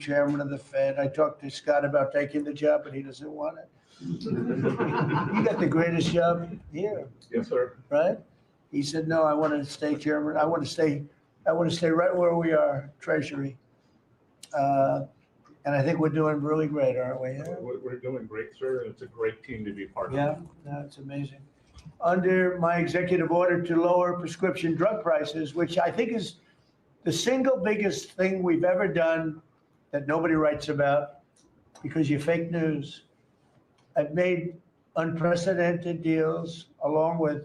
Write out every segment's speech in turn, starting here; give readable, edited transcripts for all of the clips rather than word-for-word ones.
chairman of the Fed. I talked to Scott about taking the job, but he doesn't want it. You got the greatest job here, Yes, sir. right? He said, no, I want to stay chairman. I want to stay right where we are, Treasury. And I think we're doing really great, aren't we? We're doing great, sir, and it's a great team to be part of. Yeah, no, it's amazing. Under my executive order to lower prescription drug prices, which I think is the single biggest thing we've ever done that nobody writes about because you're fake news. I've made unprecedented deals along with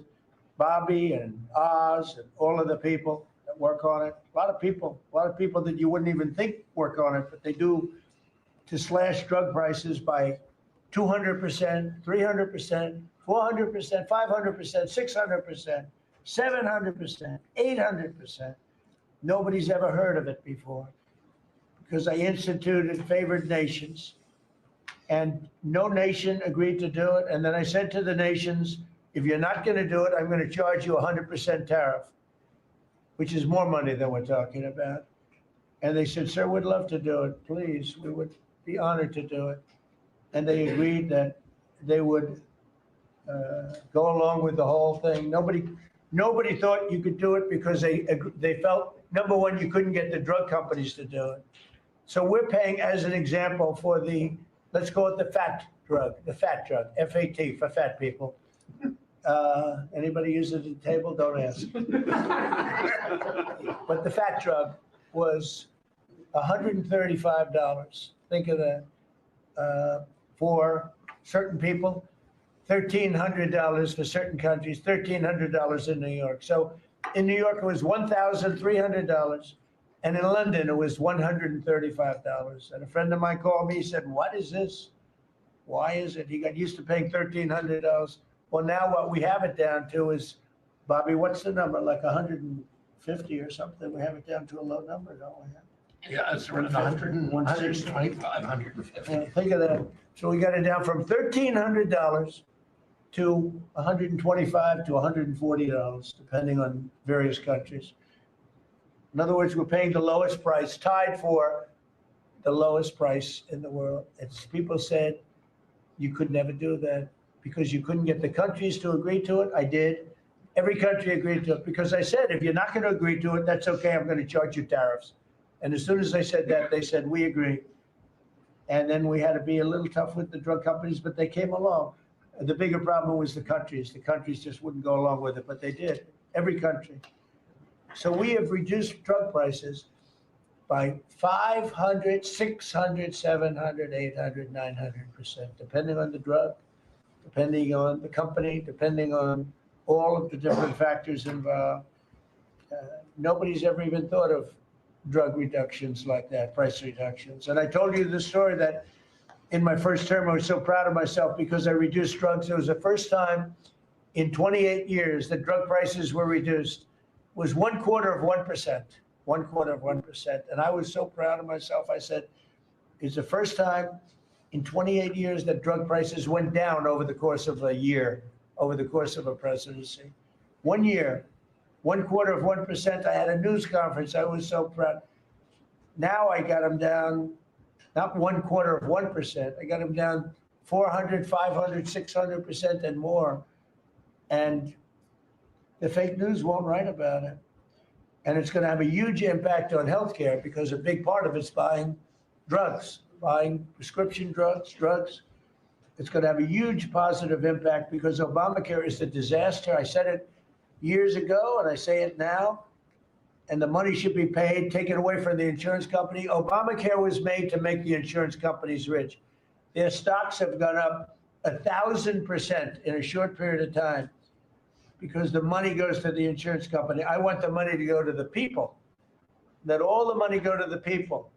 Bobby and Oz and all of the people that work on it. A lot of people that you wouldn't even think work on it, but they do, to slash drug prices by 200%, 300%, 400%, 500%, 600%, 700%, 800%. Nobody's ever heard of it before because I instituted favored nations and no nation agreed to do it. And then I said to the nations, if you're not going to do it, I'm going to charge you 100% tariff, which is more money than we're talking about. And they said, sir, we'd love to do it. Please, we would be honored to do it. And they agreed that they would go along with the whole thing. Nobody thought you could do it because they felt, number one, you couldn't get the drug companies to do it. So we're paying, as an example, for the, let's call it the fat drug, FAT, for fat people. Anybody use it at the table? Don't ask. But the fat drug was $135. Think of that. For certain people, $1,300 for certain countries, $1,300 in New York. So in New York, it was $1,300. And in London, it was $135. And a friend of mine called me, he said, what is this? Why is it? He got used to paying $1,300. Well, now what we have it down to is, Bobby, what's the number? Like 150 or something? We have it down to a low number, don't we? Yeah, it's around 100, 125, 150. Yeah, think of that. So we got it down from $1,300 to $125 to $140, depending on various countries. In other words, we're paying the lowest price, tied for the lowest price in the world. It's, people said you could never do that because you couldn't get the countries to agree to it. I did. Every country agreed to it because I said, if you're not going to agree to it, that's okay. I'm going to charge you tariffs. And as soon as I said that, they said, we agree. And then we had to be a little tough with the drug companies, but they came along. The bigger problem was the countries. The countries just wouldn't go along with it, but they did. Every country. So we have reduced drug prices by 500, 600, 700, 800, 900%, depending on the drug, depending on the company, depending on all of the different factors involved. Nobody's ever even thought of drug reductions like that, price reductions. And I told you the story that in my first term, I was so proud of myself because I reduced drugs. It was the first time in 28 years that drug prices were reduced. It was 1/4 of 1%, 1/4 of 1%. And I was so proud of myself. I said, it's the first time in 28 years that drug prices went down over the course of a year, over the course of a presidency. 1 year. 1/4 of 1%. I had a news conference. I was so proud. Now I got them down, not 1/4 of 1%. I got them down 400, 500, 600% and more. And the fake news won't write about it. And it's going to have a huge impact on healthcare because a big part of it's buying drugs, buying prescription drugs. It's going to have a huge positive impact because Obamacare is a disaster. I said it years ago, and I say it now, and the money should be paid, taken away from the insurance company. Obamacare was made to make the insurance companies rich. Their stocks have gone up 1,000% in a short period of time because the money goes to the insurance company. I want the money to go to the people, let all the money go to the people,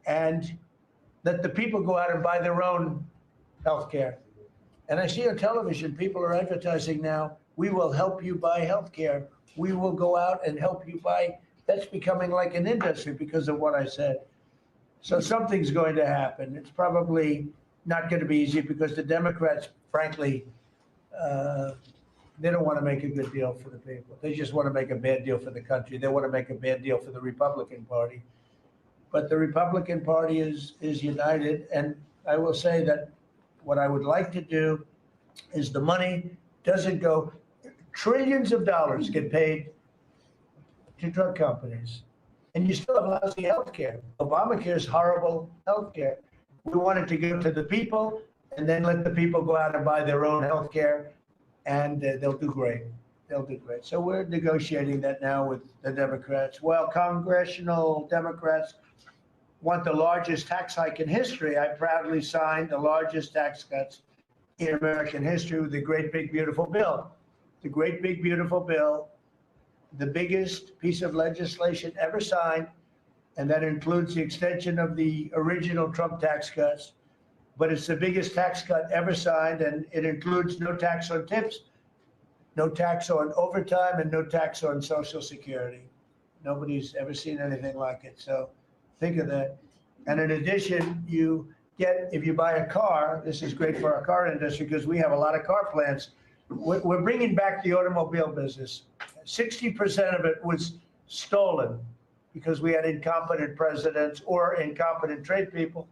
and let the people go out and buy their own health care. And I see on television, people are advertising now, we will help you buy health care. We will go out and help you buy. That's becoming like an industry because of what I said. So something's going to happen. It's probably not going to be easy because the Democrats, frankly, they don't want to make a good deal for the people. They just want to make a bad deal for the country. They want to make a bad deal for the Republican Party. But the Republican Party is united, and I will say that what I would like to do is the money doesn't go, trillions of dollars get paid to drug companies, and you still have lousy healthcare. Obamacare is horrible healthcare. We want it to go to the people, and then let the people go out and buy their own healthcare, and they'll do great. They'll do great. So we're negotiating that now with the Democrats. Well, congressional Democrats want the largest tax hike in history. I proudly signed the largest tax cuts in American history with the Great Big Beautiful Bill. The Great Big Beautiful Bill, the biggest piece of legislation ever signed, and that includes the extension of the original Trump tax cuts. But it's the biggest tax cut ever signed, and it includes no tax on tips, no tax on overtime, and no tax on Social Security. Nobody's ever seen anything like it. So think of that. And in addition, you get, if you buy a car, this is great for our car industry because we have a lot of car plants. We're bringing back the automobile business. 60% of it was stolen because we had incompetent presidents or incompetent trade people.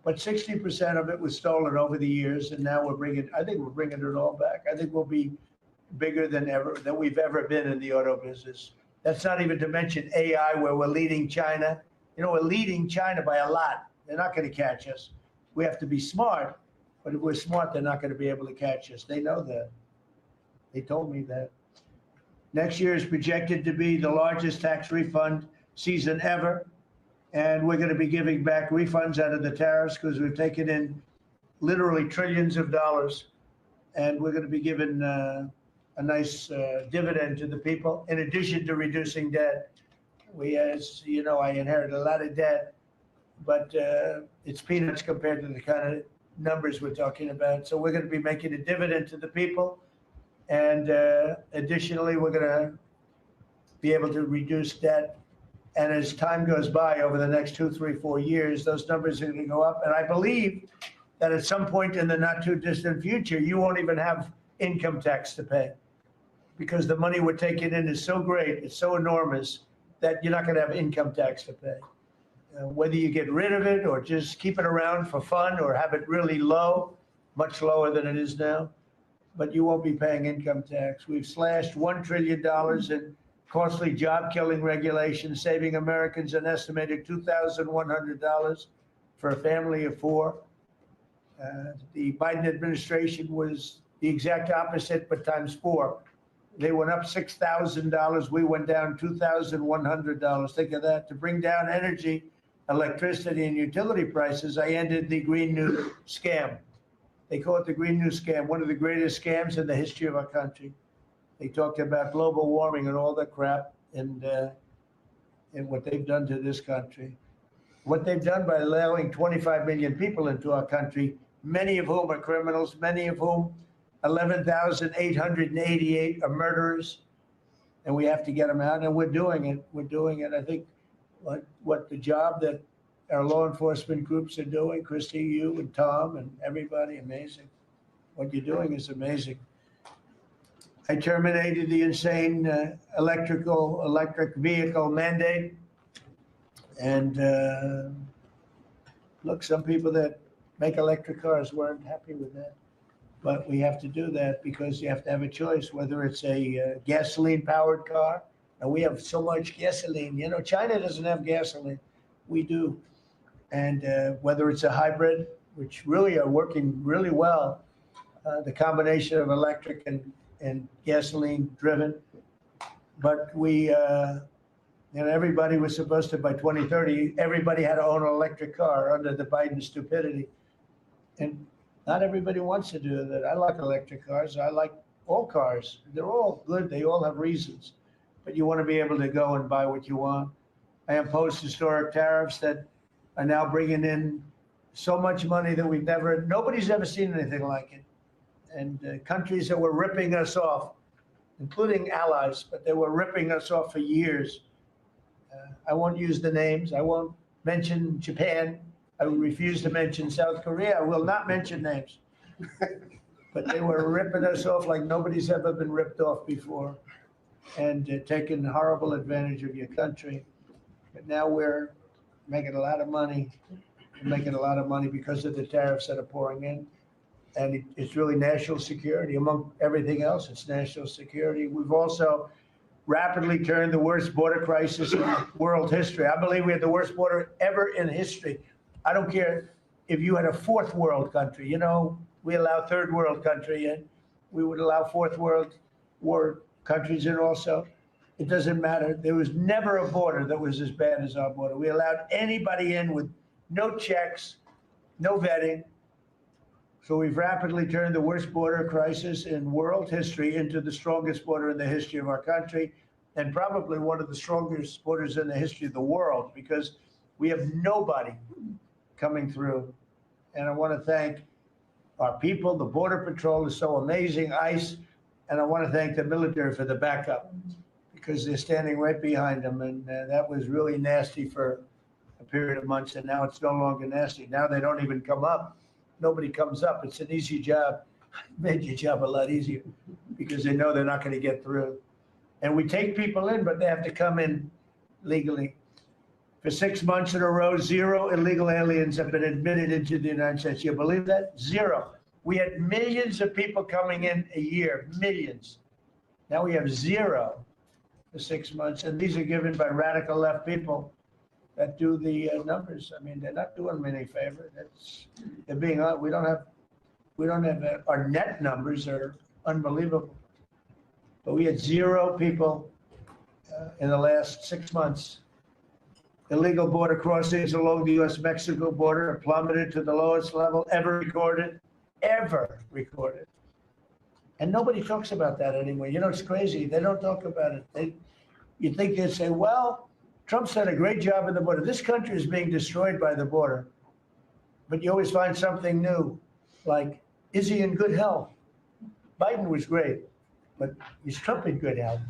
But 60% of it was stolen over the years, and now I think we're bringing it all back. I think we'll be bigger than we've ever been in the auto business. That's not even to mention AI, where we're leading China. You know, we're leading China by a lot. They're not going to catch us. We have to be smart, but if we're smart, they're not going to be able to catch us. They know that. They told me that. Next year is projected to be the largest tax refund season ever. And we're going to be giving back refunds out of the tariffs because we've taken in literally trillions of dollars. And we're going to be giving a nice dividend to the people, in addition to reducing debt. As you know, I inherited a lot of debt, but it's peanuts compared to the kind of numbers we're talking about. So we're going to be making a dividend to the people. And additionally, we're going to be able to reduce debt. And as time goes by over the next 2, 3, 4 years, those numbers are going to go up. And I believe that at some point in the not too distant future, you won't even have income tax to pay because the money we're taking in is so great, it's so enormous that you're not going to have income tax to pay. Whether you get rid of it or just keep it around for fun or have it really low, much lower than it is now, but you won't be paying income tax. We've slashed $1 trillion in costly job-killing regulations, saving Americans an estimated $2,100 for a family of 4. The Biden administration was the exact opposite, but times 4. They went up $6,000. We went down $2,100. Think of that. To bring down energy, electricity, and utility prices, I ended the Green New Scam. They call it the Green New Scam, one of the greatest scams in the history of our country. They talked about global warming and all that crap, and what they've done to this country. What they've done by allowing 25 million people into our country, many of whom are criminals, many of whom 11,888 are murderers, and we have to get them out, and we're doing it. We're doing it. I think what the job that our law enforcement groups are doing, Christy, you and Tom and everybody, amazing. What you're doing is amazing. I terminated the insane electric vehicle mandate. And look, some people that make electric cars weren't happy with that. But we have to do that because you have to have a choice, whether it's a gasoline-powered car. And we have so much gasoline. You know, China doesn't have gasoline. We do. And whether it's a hybrid, which really are working really well, the combination of electric and gasoline driven. But we, everybody was supposed to, by 2030, everybody had to own an electric car under the Biden stupidity. And not everybody wants to do that. I like electric cars. I like all cars. They're all good. They all have reasons. But you want to be able to go and buy what you want. I imposed historic tariffs that are now bringing in so much money that nobody's ever seen anything like it. And countries that were ripping us off, including allies, but they were ripping us off for years. I won't use the names. I won't mention Japan. I refuse to mention South Korea. I will not mention names. But they were ripping us off like nobody's ever been ripped off before, and taking horrible advantage of your country. But now we're making a lot of money, making a lot of money because of the tariffs that are pouring in. And it's really national security. Among everything else, it's national security. We've also rapidly turned the worst border crisis in world history. I believe we had the worst border ever in history. I don't care if you had a fourth world country, you know, we allow third world country in, we would allow fourth world war countries in also. It doesn't matter. There was never a border that was as bad as our border. We allowed anybody in with no checks, no vetting. So we've rapidly turned the worst border crisis in world history into the strongest border in the history of our country, and probably one of the strongest borders in the history of the world, because we have nobody coming through. And I want to thank our people. The Border Patrol is so amazing, ICE, and I want to thank the military for the backup, because they're standing right behind them. And that was really nasty for a period of months, and now it's no longer nasty. Now they don't even come up. Nobody comes up. It's an easy job. Made your job a lot easier because they know they're not going to get through. And we take people in, but they have to come in legally. For 6 months in a row, 0 illegal aliens have been admitted into the United States. You believe that? 0. We had millions of people coming in a year, millions. Now we have 0 for 6 months, and these are given by radical left people that do the numbers. I mean, they're not doing them any favor. They're being, we don't have, our net numbers are unbelievable. But we had 0 people in the last 6 months. Illegal border crossings along the U.S.-Mexico border have plummeted to the lowest level ever recorded. And nobody talks about that anymore. You know, it's crazy. They don't talk about it. You'd think they'd say, well, Trump's done a great job at the border. This country is being destroyed by the border. But you always find something new, like, is he in good health? Biden was great, but is Trump in good health?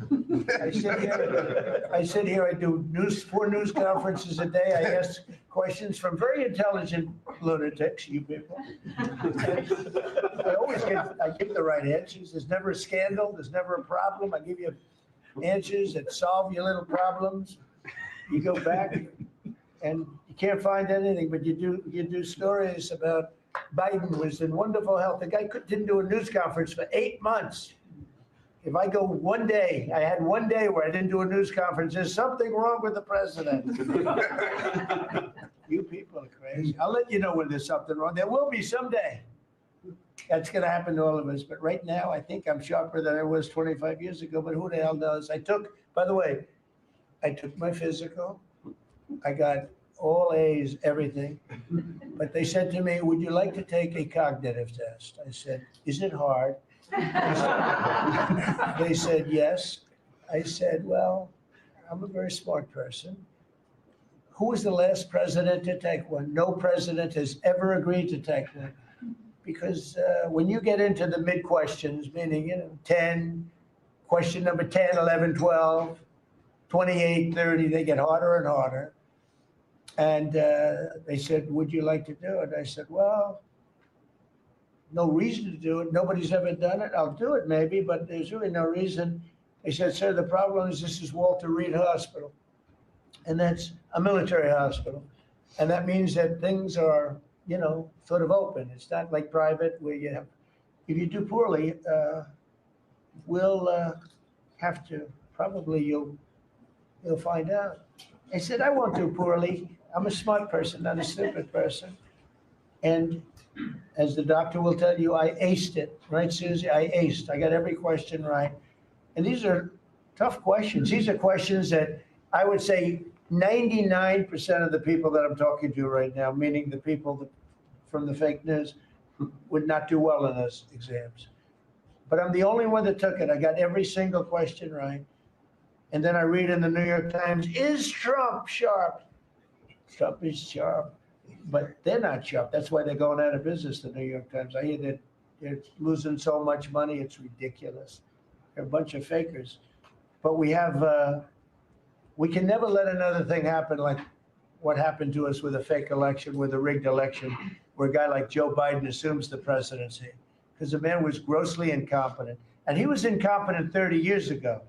I sit here, I do 4 news conferences a day. I ask questions from very intelligent lunatics, you people. I give the right answers. There's never a scandal. There's never a problem. I give you answers that solve your little problems. You go back and you can't find anything, but you do stories about Biden was in wonderful health. The guy didn't do a news conference for 8 months. If I go one day, I had one day where I didn't do a news conference, there's something wrong with the president. You people are crazy. I'll let you know when there's something wrong. There will be someday. That's going to happen to all of us. But right now, I think I'm sharper than I was 25 years ago, but who the hell knows? By the way, I took my physical. I got all A's, everything. But they said to me, would you like to take a cognitive test? I said, is it hard? They said, yes. I said, well, I'm a very smart person. Who was the last president to take one? No president has ever agreed to take one. Because when you get into the mid questions, meaning, 10, question number 10, 11, 12, 28, 30, they get harder and harder. And they said, would you like to do it? I said, well, no reason to do it. Nobody's ever done it. I'll do it maybe, but there's really no reason. They said, sir, the problem is this is Walter Reed Hospital. And that's a military hospital. And that means that things are, sort of open. It's not like private where you have, if you do poorly, we'll have to, probably you'll find out. I said, I won't do poorly. I'm a smart person, not a stupid person. And as the doctor will tell you, I aced it, right, Susie? I aced. I got every question right. And these are tough questions. These are questions that I would say 99% of the people that I'm talking to right now, meaning the people from the fake news, would not do well in those exams. But I'm the only one that took it. I got every single question right. And then I read in the New York Times, is Trump sharp? Trump is sharp, but they're not sharp. That's why they're going out of business, the New York Times. I hear that they're losing so much money, it's ridiculous. They're a bunch of fakers. But we can never let another thing happen like what happened to us with a fake election, with a rigged election, where a guy like Joe Biden assumes the presidency. Because the man was grossly incompetent. And he was incompetent 30 years ago.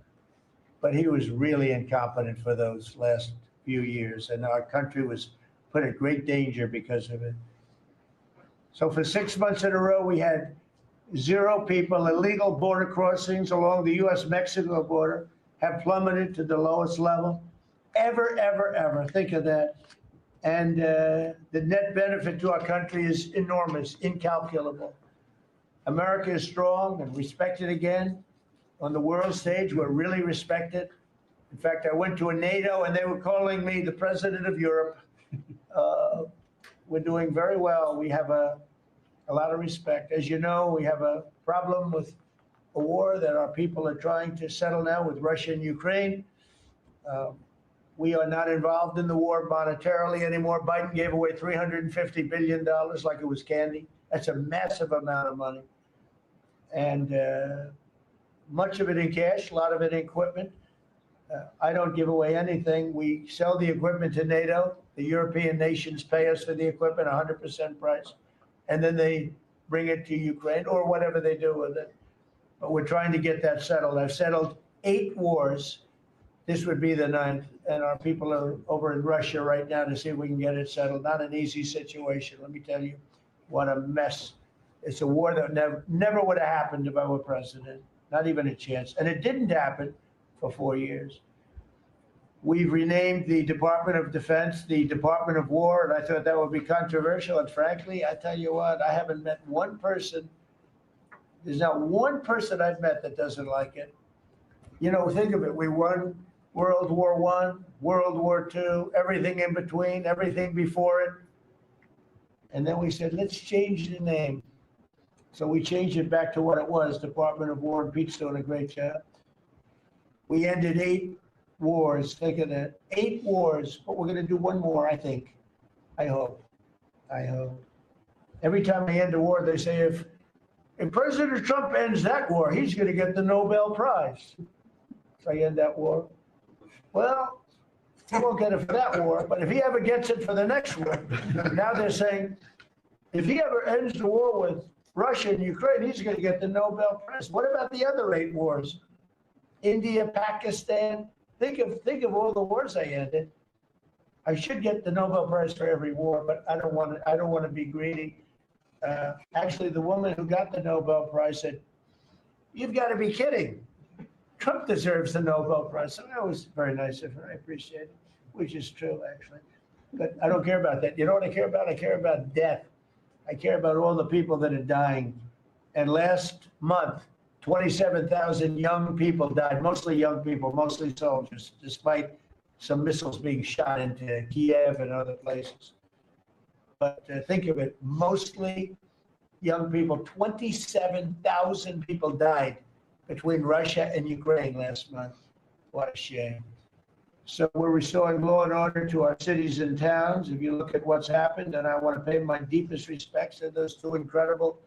But he was really incompetent for those last few years. And our country was put at great danger because of it. So for 6 months in a row, we had 0 people. Illegal border crossings along the U.S.-Mexico border have plummeted to the lowest level ever, ever, ever. Think of that. And the net benefit to our country is enormous, incalculable. America is strong and respected again on the world stage. We're really respected. In fact, I went to a NATO and they were calling me the president of Europe. We're doing very well. We have a lot of respect. As you know, we have a problem with a war that our people are trying to settle now with Russia and Ukraine. We are not involved in the war monetarily anymore. Biden gave away $350 billion like it was candy. That's a massive amount of money. And much of it in cash, a lot of it in equipment. I don't give away anything. We sell the equipment to NATO. The European nations pay us for the equipment, 100% price. And then they bring it to Ukraine or whatever they do with it. But we're trying to get that settled. I've settled 8 wars. This would be the 9th. And our people are over in Russia right now to see if we can get it settled. Not an easy situation. Let me tell you what a mess. It's a war that never would have happened if I were president. Not even a chance. And it didn't happen for 4 years. We've renamed the Department of Defense the Department of War, and I thought that would be controversial. And frankly, I tell you what, I haven't met one person. There's not one person I've met that doesn't like it. You know, think of it. We won World War I, World War II, everything in between, everything before it. And then we said, let's change the name. So we changed it back to what it was, Department of War, and Pete's doing a great job. We ended 8 wars, think of that, 8 wars, but we're gonna do one more, I think. I hope. Every time they end a war, they say, if President Trump ends that war, he's gonna get the Nobel Prize. So I end that war. Well, he won't get it for that war, but if he ever gets it for the next war, now they're saying, if he ever ends the war with Russia and Ukraine, he's gonna get the Nobel Prize. What about the other 8 wars? India, Pakistan, think of all the wars I ended. I should get the Nobel Prize for every war, but I don't want to be greedy. Actually, the woman who got the Nobel Prize said, "You've got to be kidding. Trump deserves the Nobel Prize." So that was very nice of her. I appreciate it, which is true, actually. But I don't care about that. You know what I care about? I care about death. I care about all the people that are dying. And last month, 27,000 young people died, mostly young people, mostly soldiers, despite some missiles being shot into Kiev and other places. But think of it, mostly young people, 27,000 people died between Russia and Ukraine last month. What a shame. So we're restoring law and order to our cities and towns. If you look at what's happened, and I want to pay my deepest respects to those 2 incredible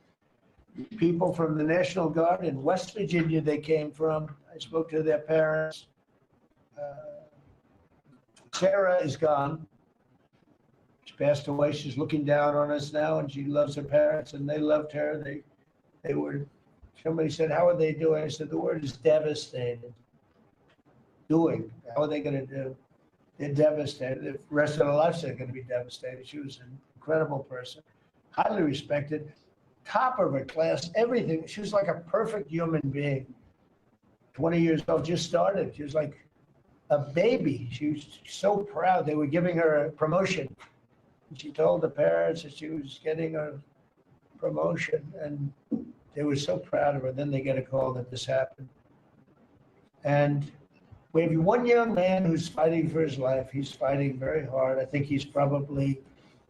people from the National Guard in West Virginia they came from. I spoke to their parents. Sarah is gone. She passed away. She's looking down on us now, and she loves her parents, and they loved her. They were, somebody said, how are they doing? I said, the word is devastated. Doing. How are they going to do? They're devastated. The rest of their lives they're going to be devastated. She was an incredible person, highly respected, top of her class, everything. She was like a perfect human being. 20 years old, just started. She was like a baby. She was so proud. They were giving her a promotion. She told the parents that she was getting a promotion, and they were so proud of her. Then they get a call that this happened. And we have one young man who's fighting for his life. He's fighting very hard. I think he's probably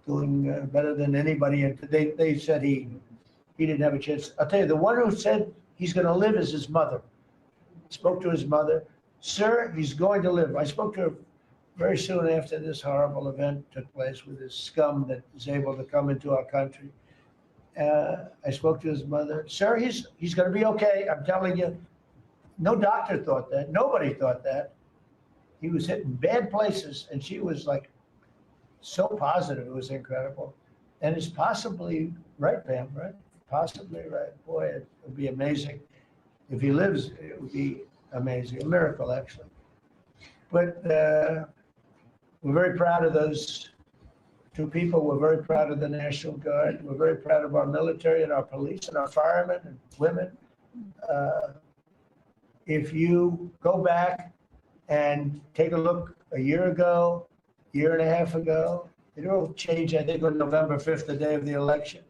doing better than anybody. They said he didn't have a chance. I'll tell you, the one who said he's going to live is his mother. Spoke to his mother. Sir, he's going to live. I spoke to her very soon after this horrible event took place with this scum that is able to come into our country. I spoke to his mother. Sir, he's going to be okay. I'm telling you. No doctor thought that. Nobody thought that. He was hit in bad places, and she was like so positive. It was incredible. And it's possibly right, Pam, right? Possibly right. Boy, it would be amazing. If he lives, it would be amazing. A miracle, actually. But we're very proud of those to people. We're very proud of the National Guard. We're very proud of our military and our police and our firemen and women. If you go back and take a look a year ago, year and a half ago, it all changed, I think, on November 5th, the day of the election.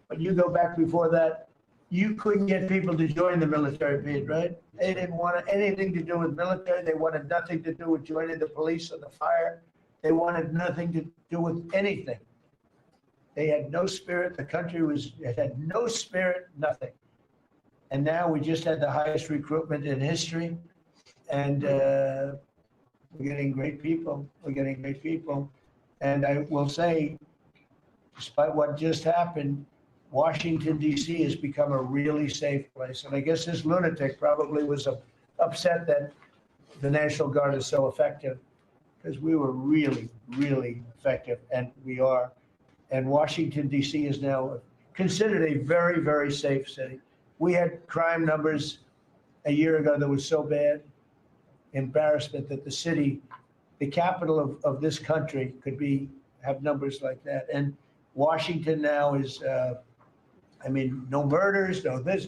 But you go back before that, you couldn't get people to join the military bid, right? They didn't want anything to do with military. They wanted nothing to do with joining the police or the fire. They wanted nothing to do with anything. They had no spirit. The country had no spirit, nothing. And now we just had the highest recruitment in history. And we're getting great people. We're getting great people. And I will say, despite what just happened, Washington, D.C. has become a really safe place. And I guess this lunatic probably was upset that the National Guard is so effective, because we were really, really effective, and we are. And Washington, D.C. is now considered a very, very safe city. We had crime numbers a year ago that was so bad, embarrassment, that the city, the capital of this country, could have numbers like that. And Washington now is, no murders, no this.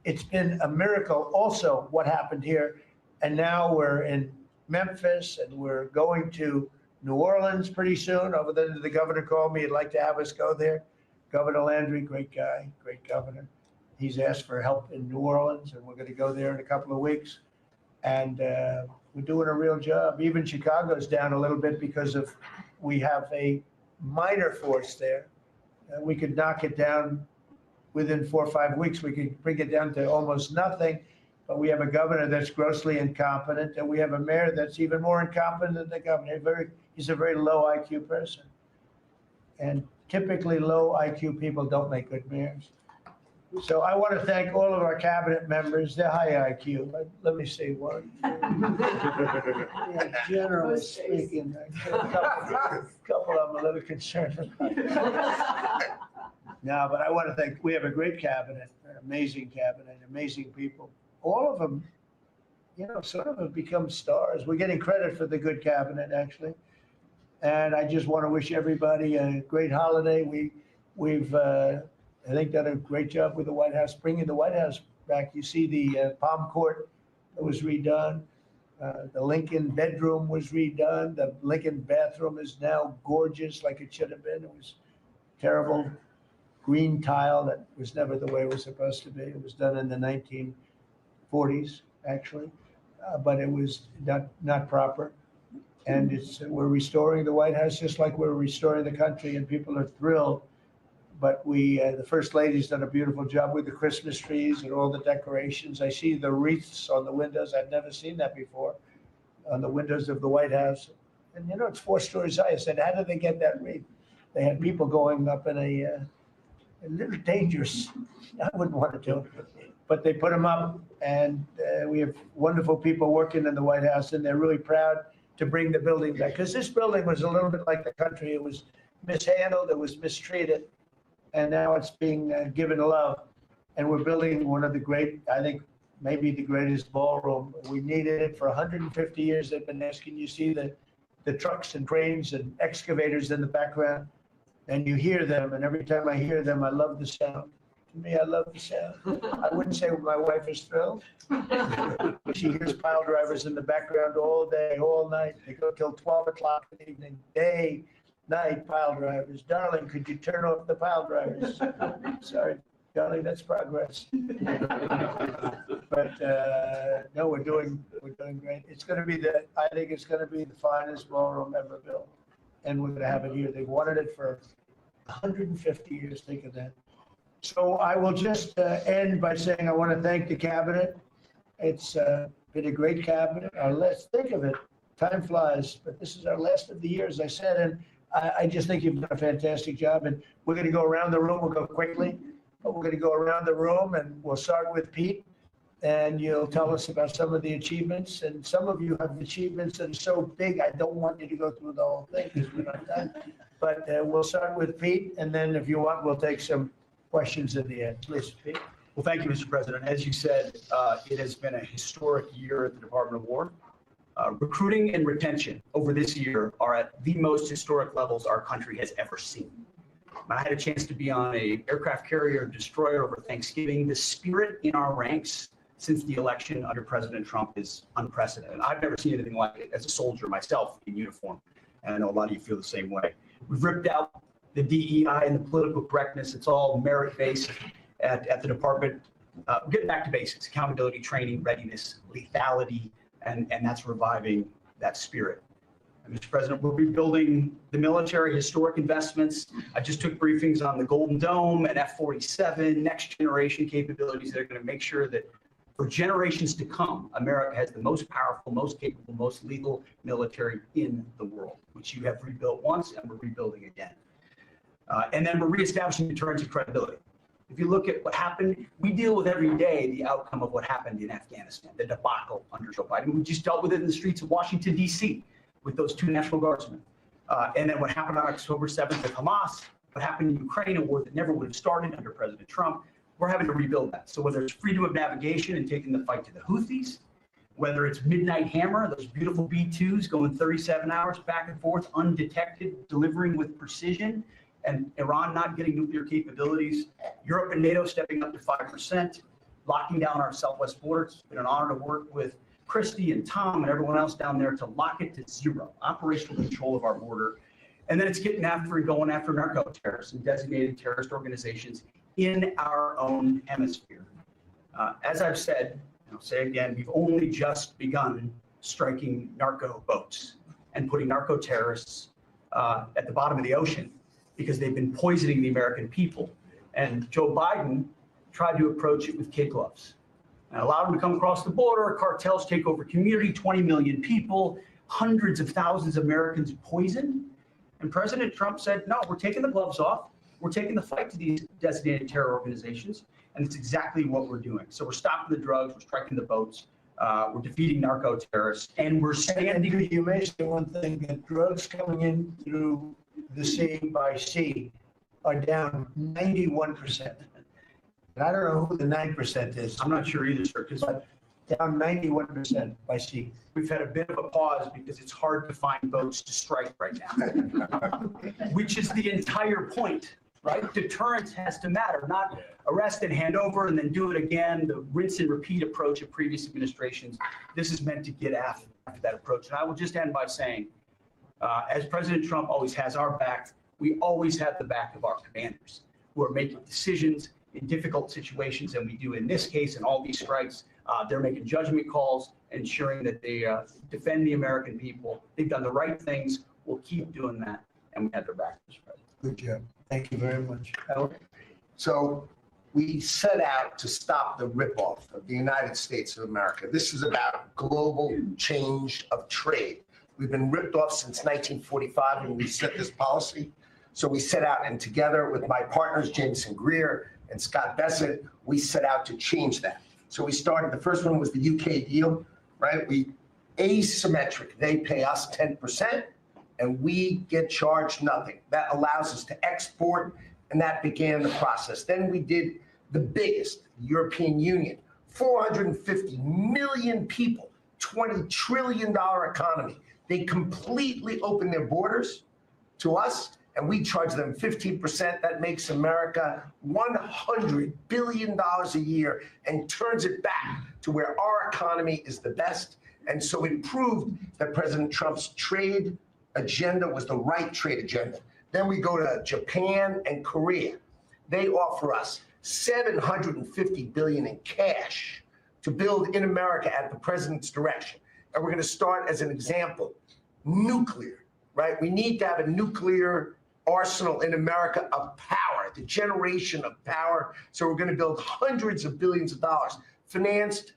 It's been a miracle also what happened here. And now we're in Memphis, and we're going to New Orleans pretty soon. Over there, the governor called me. He'd like to have us go there. Governor Landry, great guy, great governor. He's asked for help in New Orleans, and we're going to go there in a couple of weeks. And we're doing a real job. Even Chicago's down a little bit because we have a minor force there. We could knock it down within 4 or 5 weeks. We could bring it down to almost nothing. But we have a governor that's grossly incompetent, and we have a mayor that's even more incompetent than the governor. He's a very low IQ person. And typically low IQ people don't make good mayors. So I want to thank all of our cabinet members. They're high IQ. Let me say one. Yeah, generally speaking, a couple of them a little concerned about. No, but I want to thank, we have a great cabinet, an amazing cabinet, amazing people. All of them, sort of have become stars. We're getting credit for the good cabinet, actually. And I just want to wish everybody a great holiday. We've I think, done a great job with the White House, bringing the White House back. You see the Palm Court that was redone. The Lincoln bedroom was redone. The Lincoln bathroom is now gorgeous, like it should have been. It was terrible green tile that was never the way it was supposed to be. It was done in the 1940s, actually, but it was not proper. And we're restoring the White House just like we're restoring the country, and people are thrilled. But the First Lady's done a beautiful job with the Christmas trees and all the decorations. I see the wreaths on the windows. I've never seen that before, on the windows of the White House. And it's 4 stories high. I said, how did they get that wreath? They had people going up in a little dangerous. I wouldn't want to do it, but they put them up, and we have wonderful people working in the White House, and they're really proud to bring the building back. Because this building was a little bit like the country. It was mishandled, it was mistreated, and now it's being given love. And we're building one of the great, I think, maybe the greatest ballroom. We needed it for 150 years. They've been asking. You see the trucks and cranes and excavators in the background, and you hear them. And every time I hear them, I love the sound. To me, I love the sound. I wouldn't say my wife is thrilled. She hears pile drivers in the background all day, all night. They go till 12 o'clock in the evening, day, night, pile drivers. Darling, could you turn off the pile drivers? Sorry, darling, that's progress. But no, we're doing great. It's going to be I think it's going to be the finest ballroom ever built, and we're going to have it here. They've wanted it for 150 years. Think of that. So I will just end by saying I want to thank the cabinet. It's been a great cabinet. Let's think of it. Time flies, but this is our last of the year, as I said, and I just think you've done a fantastic job. And we're going to go around the room. We'll go quickly, but we're going to go around the room, and we'll start with Pete. And you'll tell us about some of the achievements. And some of you have achievements that are so big, I don't want you to go through the whole thing because we're not done. But we'll start with Pete, and then if you want, we'll take some questions at the end. Please, Pete. Well, thank you, Mr. President. As you said, it has been a historic year at the Department of War. Recruiting and retention over this year are at the most historic levels our country has ever seen. I had a chance to be on a aircraft carrier destroyer over Thanksgiving. The spirit in our ranks since the election under President Trump is unprecedented. I've never seen anything like it as a soldier myself in uniform, and I know a lot of you feel the same way. We've ripped out the DEI and the political correctness. It's all merit-based at the department. Getting back to basics: accountability, training, readiness, lethality, and that's reviving that spirit. And Mr. President, we're rebuilding the military, historic investments. I just took briefings on the Golden Dome and F-47, next generation capabilities that are going to make sure that for generations to come, America has the most powerful, most capable, most lethal military in the world, which you have rebuilt once and we're rebuilding again. And then we're reestablishing deterrence and credibility. If you look at what happened, we deal with every day the outcome of what happened in Afghanistan, the debacle under Joe Biden. We just dealt with it in the streets of Washington, D.C. with those 2 National Guardsmen. And then what happened on October 7th with Hamas, what happened in Ukraine, a war that never would have started under President Trump, we're having to rebuild that. So whether it's freedom of navigation and taking the fight to the Houthis, whether it's Midnight Hammer, those beautiful B-2s going 37 hours back and forth, undetected, delivering with precision, and Iran not getting nuclear capabilities, Europe and NATO stepping up to 5%, locking down our southwest border. It's been an honor to work with Christy and Tom and everyone else down there to lock it to 0, operational control of our border. And then it's getting after and going after narco terrorists and designated terrorist organizations in our own hemisphere. As I've said, and I'll say again, we've only just begun striking narco boats and putting narco terrorists at the bottom of the ocean because they've been poisoning the American people. And Joe Biden tried to approach it with kid gloves and allowed them to come across the border. Cartels take over community, 20 million people, hundreds of thousands of Americans poisoned. And President Trump said, no, we're taking the gloves off. We're taking the fight to these designated terror organizations. And it's exactly what we're doing. So we're stopping the drugs, we're striking the boats, we're defeating narco terrorists, and we're standing. And you may say one thing, that drugs coming in through the sea by sea are down 91%. And I don't know who the 9% is. I'm not sure either, sir, because Down 91% by sea. we've had a bit of a pause because it's hard to find boats to strike right now, which is the entire point, right? Deterrence has to matter, not arrest and hand over and then do it again, the rinse and repeat approach of previous administrations. This is meant to get after that approach. And I will just end by saying, as President Trump always has our back, we always have the back of our commanders who are making decisions in difficult situations, and we do in this case and all these strikes. They're making judgment calls, ensuring that they defend the American people. They've done the right things. We'll keep doing that, and we have their back, Mr. President. Good job. Thank you very much. Howard? So we set out to stop the ripoff of the United States of America. This is about global change of trade. We've been ripped off since 1945 when we set this policy. So we set out, and together with my partners, Jameson Greer and Scott Bessent, we set out to change that. So we started, the first one was the UK deal, right? We asymmetric, they pay us 10% and we get charged nothing. That allows us to export, and that began the process. Then we did the biggest, European Union, 450 million people, $20 trillion economy. They completely opened their borders to us, and we charge them 15%. That makes America $100 billion a year and turns it back to where our economy is the best. And so it proved that President Trump's trade agenda was the right trade agenda. Then we go to Japan and Korea. They offer us $750 billion in cash to build in America at the president's direction. And we're going to start, as an example, nuclear, right? We need to have a nuclear arsenal in America of power, the generation of power. So we're going to build hundreds of billions of dollars financed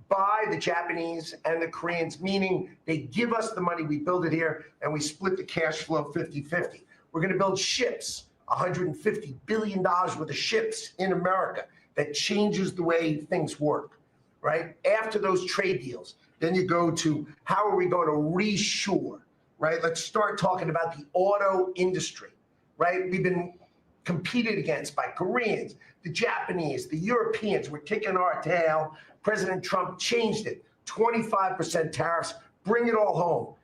by the Japanese and the Koreans, meaning they give us the money, we build it here, and we split the cash flow 50-50. We're going to build ships, $150 billion worth of ships in America. That changes the way things work, right? After those trade deals, then you go to how are we going to reshore, right? Let's start talking about the auto industry, right? We've been competed against by Koreans, the Japanese, the Europeans. We're kicking our tail. President Trump changed it. 25% tariffs, bring it all home.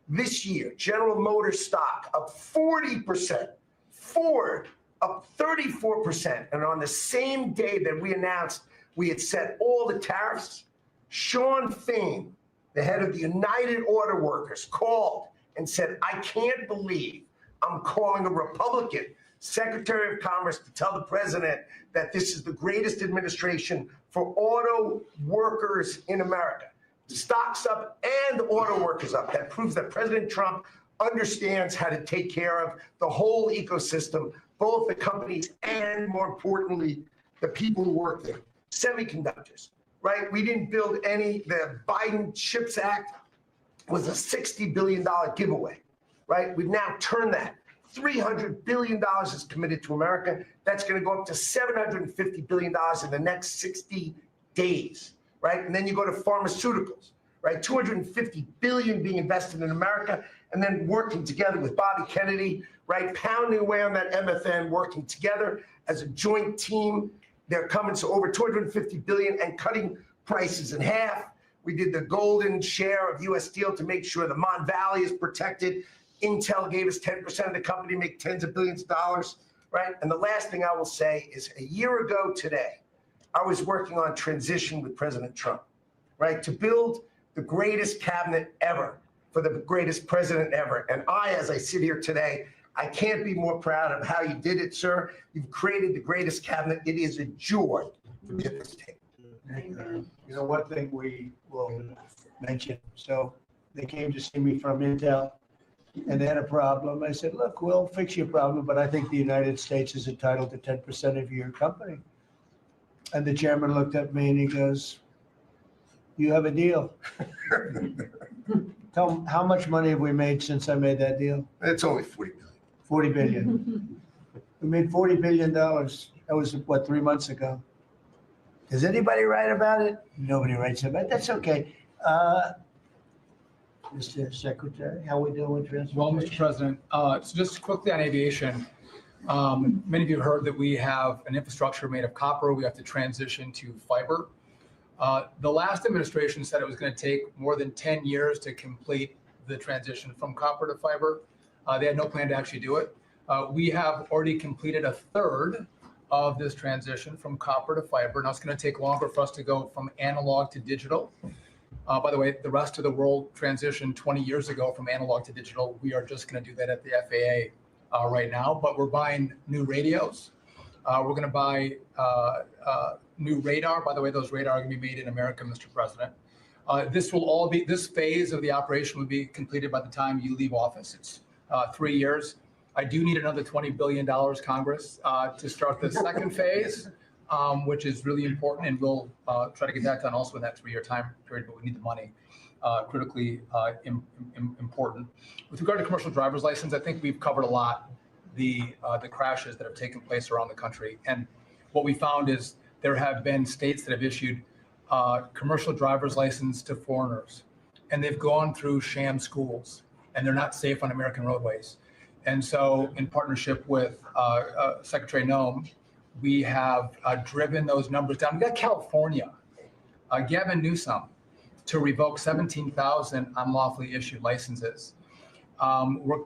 This year, General Motors stock up 40%, Ford up 34%. And on the same day that we announced we had set all the tariffs, Sean Fain, the head of the United Auto Workers, called and said, I can't believe I'm calling a Republican Secretary of Commerce to tell the president that this is the greatest administration for auto workers in America. Stocks up and auto workers up. That proves that President Trump understands how to take care of the whole ecosystem, both the companies and, more importantly, the people who work there. Semiconductors, right? We didn't build any. The Biden CHIPS Act was a $60 billion giveaway, right? We've now turned that. $300 billion is committed to America. That's going to go up to $750 billion in the next 60 days, right? And then you go to pharmaceuticals, right? $250 billion being invested in America, and then working together with Bobby Kennedy, right? Pounding away on that MFN, working together as a joint team. They're coming to over $250 billion and cutting prices in half. We did the golden share of U.S. Steel to make sure the Mon Valley is protected. Intel gave us 10% of the company, make tens of billions of dollars, right? And the last thing I will say is a year ago today, I was working on transition with President Trump, right? To build the greatest cabinet ever for the greatest president ever. And I, as I sit here today, I can't be more proud of how you did it, sir. You've created the greatest cabinet. It is a joy to be at this table. You know, one thing we will mention, so they came to see me from Intel and they had a problem. I said, look, we'll fix your problem, but I think the United States is entitled to 10% of your company. And the chairman looked at me and he goes, you have a deal. Tell him, how much money have we made since I made that deal? It's only 40 billion. 40 billion. We made $40 billion. That was, what, 3 months ago? Does anybody write about it? Nobody writes about it. That's okay. Mr. Secretary, how we doing with transportation? Well, Mr. President, so just quickly on aviation, many of you have heard that we have an infrastructure made of copper. We have to transition to fiber. The last administration said it was going to take more than 10 years to complete the transition from copper to fiber. They had no plan to actually do it. We have already completed a third of this transition from copper to fiber. Now it's going to take longer for us to go from analog to digital. By the way, the rest of the world transitioned 20 years ago from analog to digital. We are just going to do that at the FAA right now, but we're buying new radios. We're going to buy new radar. By the way, those radar are going to be made in America, Mr. President. This phase of the operation will be completed by the time you leave office. It's 3 years. I do need another $20 billion, Congress, to start the second phase, which is really important, and we'll try to get that done also in that 3-year time period, but we need the money, critically important. With regard to commercial driver's license, I think we've covered a lot the crashes that have taken place around the country. And what we found is there have been states that have issued commercial driver's license to foreigners, and they've gone through sham schools, and they're not safe on American roadways. And so in partnership with Secretary Noem, we have driven those numbers down. We got California, Gavin Newsom, to revoke 17,000 unlawfully issued licenses.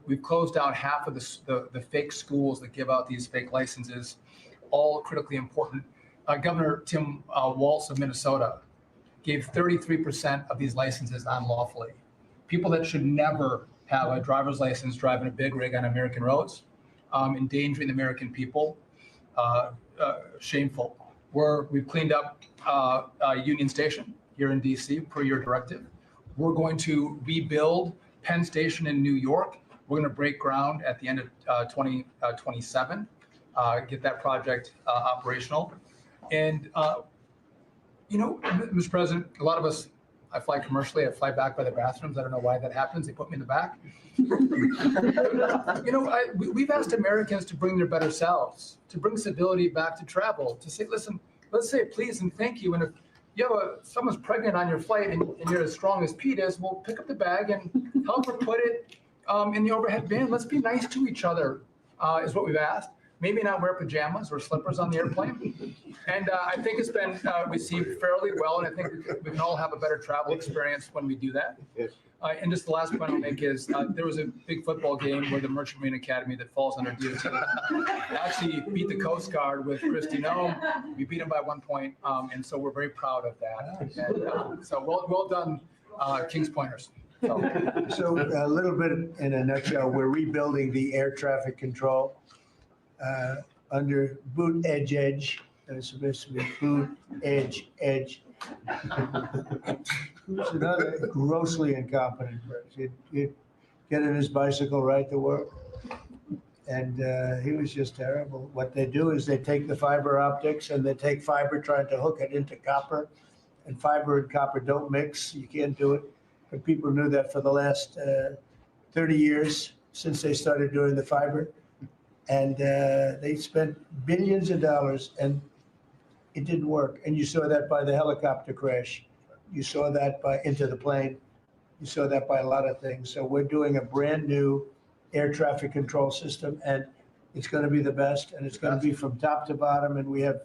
We've closed down half of the fake schools that give out these fake licenses, all critically important. Governor Tim Walz of Minnesota gave 33% of these licenses unlawfully. People that should never have a driver's license driving a big rig on American roads, endangering the American people, shameful. We've cleaned up Union Station here in DC per your directive. We're going to rebuild Penn Station in New York. We're going to break ground at the end of 2027, get that project operational. And, Mr. President, a lot of us, I fly commercially, I fly back by the bathrooms. I don't know why that happens. They put me in the back. We've asked Americans to bring their better selves, to bring civility back to travel, to say, listen, let's say please and thank you. And if you have someone's pregnant on your flight and you're as strong as Pete is, well, pick up the bag and help her put it in the overhead bin. Let's be nice to each other, is what we've asked. maybe not wear pajamas or slippers on the airplane. And I think it's been received fairly well, and I think we can all have a better travel experience when we do that. Yes. And just the last point I'll make is there was a big football game where the Merchant Marine Academy that falls under DOT actually beat the Coast Guard with Christy Nome. We beat them by 1 point, and so we're very proud of that. And, so well done, Kings Pointers. So a little bit in a nutshell, we're rebuilding the air traffic control under boot edge. It's supposed to be boot edge. Who's another grossly incompetent person. He'd get in his bicycle, ride to work. And he was just terrible. What they do is they take the fiber optics and they take fiber trying to hook it into copper. And fiber and copper don't mix. You can't do it. But people knew that for the last 30 years since they started doing the fiber. And they spent billions of dollars and it didn't work. And you saw that by the helicopter crash. You saw that by Into the Plane. You saw that by a lot of things. So we're doing a brand new air traffic control system, and it's going to be the best, and it's going to be from top to bottom. And we have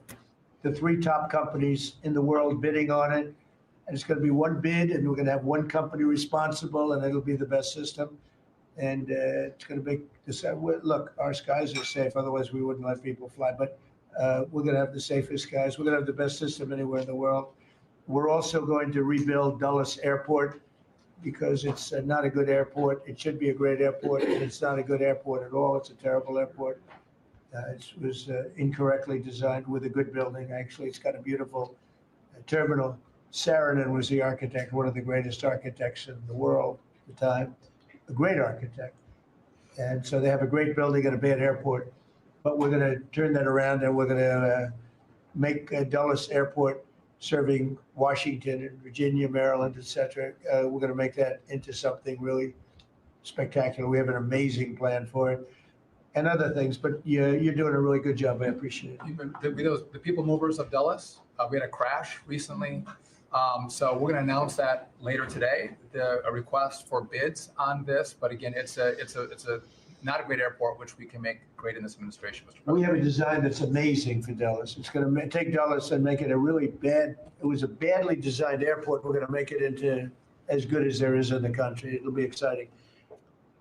the 3 top companies in the world bidding on it. And it's going to be one bid, and we're going to have one company responsible, and it'll be the best system. And it's going to be, look, our skies are safe. Otherwise, we wouldn't let people fly. But we're going to have the safest skies. We're going to have the best system anywhere in the world. We're also going to rebuild Dulles Airport because it's not a good airport. It should be a great airport, and it's not a good airport at all. It's a terrible airport. It was incorrectly designed with a good building. Actually, it's got a beautiful terminal. Saarinen was the architect, one of the greatest architects in the world at the time, a great architect. And so they have a great building and a bad airport. But we're going to turn that around, and we're going to make Dulles Airport serving Washington and Virginia, Maryland, et cetera. We're going to make that into something really spectacular. We have an amazing plan for it and other things, but you're doing a really good job. I appreciate it. The people movers of Dulles, we had a crash recently. So we're going to announce that later today, a request for bids on this. But again, it's a not a great airport, which we can make great in this administration, Mr. President. We have a design that's amazing for Dulles. It's going to take Dulles and make it it was a badly designed airport. We're going to make it into as good as there is in the country. It'll be exciting.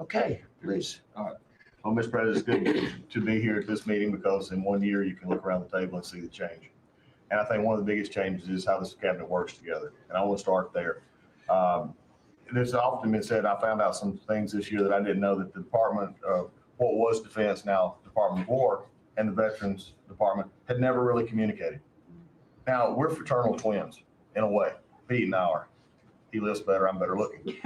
Okay, please. Well, Mr. President, it's good to be here at this meeting because in 1 year you can look around the table and see the change. And I think one of the biggest changes is how this cabinet works together. And I want to start there. It's often been said, I found out some things this year that I didn't know, that the Department of what was Defense, now Department of War, and the Veterans Department had never really communicated. Now, we're fraternal twins in a way. Pete and I are. He lives better, I'm better looking.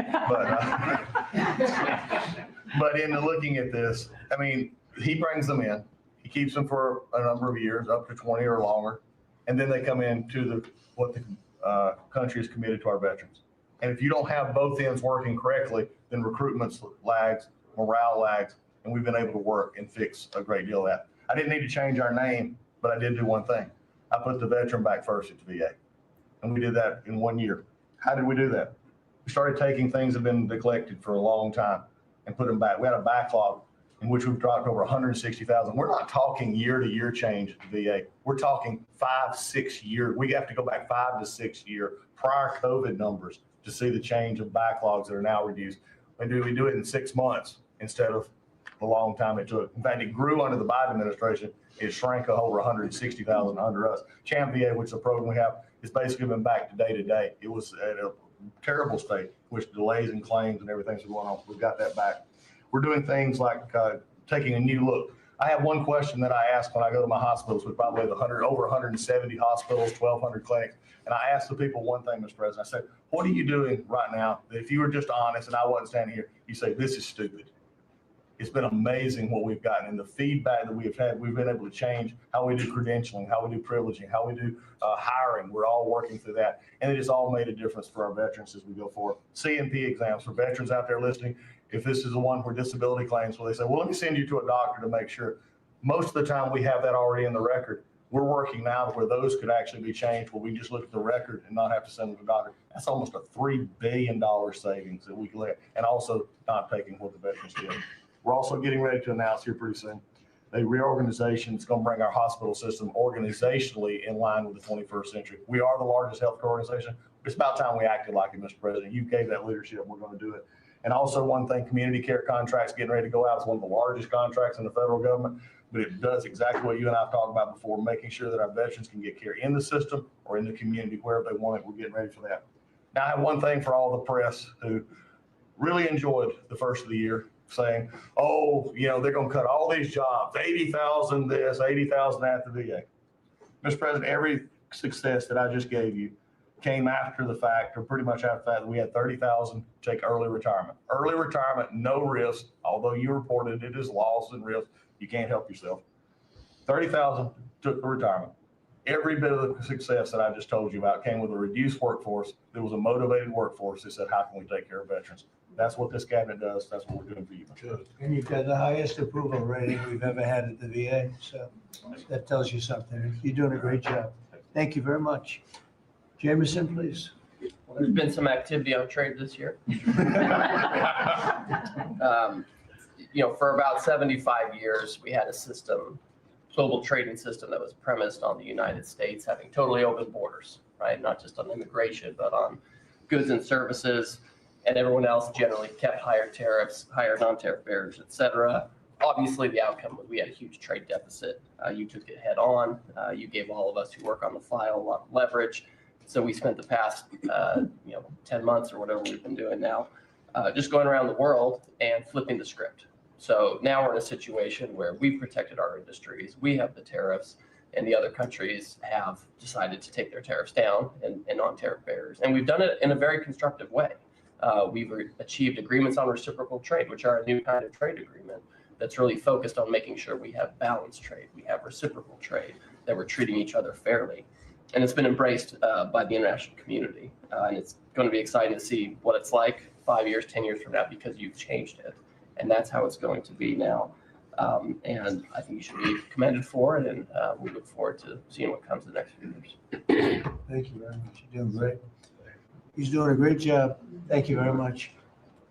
But in looking at this, I mean, he brings them in. He keeps them for a number of years, up to 20 or longer. And then they come into what the country is committed to our veterans. And if you don't have both ends working correctly, then recruitment lags, morale lags, and we've been able to work and fix a great deal of that. I didn't need to change our name, but I did do one thing. I put the veteran back first at the VA. And we did that in 1 year. How did we do that? We started taking things that have been neglected for a long time and put them back. We had a backlog in which we've dropped over 160,000. We're not talking year-to-year change at the VA. We're talking 5-6 years. We have to go back 5 to 6 year prior COVID numbers to see the change of backlogs that are now reduced. We do it in 6 months instead of the long time it took. In fact, it grew under the Biden administration. It shrank over 160,000 under us. CHAMP VA, which is a program we have, has basically been back to day. It was at a terrible state, which delays and claims and everything's going on. We've got that back. We're doing things like taking a new look. I have one question that I ask when I go to my hospitals. We probably have over 170 hospitals, 1,200 clinics. And I asked the people one thing, Mr. President. I said, what are you doing right now that if you were just honest and I wasn't standing here, you say, this is stupid. It's been amazing what we've gotten and the feedback that we have had. We've been able to change how we do credentialing, how we do privileging, how we do hiring. We're all working through that. And it has all made a difference for our veterans as we go forward. CNP exams for veterans out there listening. If this is the one where disability claims, where they say, well, let me send you to a doctor to make sure. Most of the time we have that already in the record. We're working now where those could actually be changed, where we just look at the record and not have to send them to a doctor. That's almost a $3 billion savings that we can let, and also not taking what the veterans did. We're also getting ready to announce here pretty soon a reorganization that's going to bring our hospital system organizationally in line with the 21st century. We are the largest healthcare organization. It's about time we acted like it, Mr. President. You gave that leadership. We're going to do it. And also one thing, community care contracts getting ready to go out. It's one of the largest contracts in the federal government, but it does exactly what you and I have talked about before, making sure that our veterans can get care in the system or in the community, wherever they want it. We're getting ready for that. Now, I have one thing for all the press who really enjoyed the first of the year, saying, oh, you know, they're going to cut all these jobs, 80,000 this, 80,000 at the VA. Mr. President, every success that I just gave you came after the fact, or pretty much after the fact, that we had 30,000 take early retirement. Early retirement, no risk, although you reported it as loss and risk. You can't help yourself. 30,000 took the retirement. Every bit of the success that I just told you about came with a reduced workforce. There was a motivated workforce that said, how can we take care of veterans? That's what this cabinet does. That's what we're doing for you. Good. And you've got the highest approval rating we've ever had at the VA, so that tells you something. You're doing a great job. Thank you very much. Jameson, please. Well, there's been some activity on trade this year. For about 75 years, we had a system, global trading system that was premised on the United States having totally open borders, right? Not just on immigration, but on goods and services, and everyone else generally kept higher tariffs, higher non-tariff barriers, et cetera. Obviously, the outcome was we had a huge trade deficit. You took it head on. You gave all of us who work on the file a lot of leverage. So we spent the past, 10 months or whatever we've been doing now, just going around the world and flipping the script. So now we're in a situation where we've protected our industries, we have the tariffs, and the other countries have decided to take their tariffs down and non-tariff barriers. And we've done it in a very constructive way. We've achieved agreements on reciprocal trade, which are a new kind of trade agreement that's really focused on making sure we have balanced trade, we have reciprocal trade, that we're treating each other fairly. And it's been embraced by the international community. And it's going to be exciting to see what it's like 5 years, 10 years from now, because you've changed it. And that's how it's going to be now. And I think you should be commended for it. And we look forward to seeing what comes in the next few years. Thank you very much. You're doing great. He's doing a great job. Thank you very much.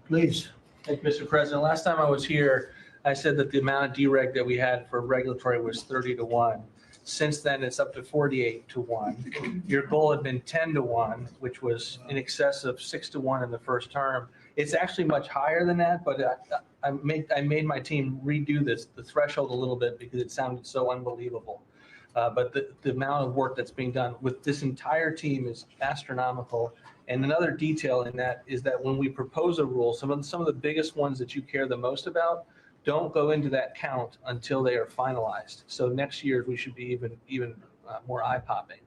Please. Thank you, Mr. President. Last time I was here, I said that the amount of dereg that we had for regulatory was 30-1. Since then, it's up to 48-1. Your goal had been 10-1, which was in excess of 6-1 in the first term. It's actually much higher than that, but I made my team redo the threshold a little bit because it sounded so unbelievable. But the amount of work that's being done with this entire team is astronomical. And another detail in that is that when we propose a rule, some of the biggest ones that you care the most about don't go into that count until they are finalized. So next year we should be even more eye-popping.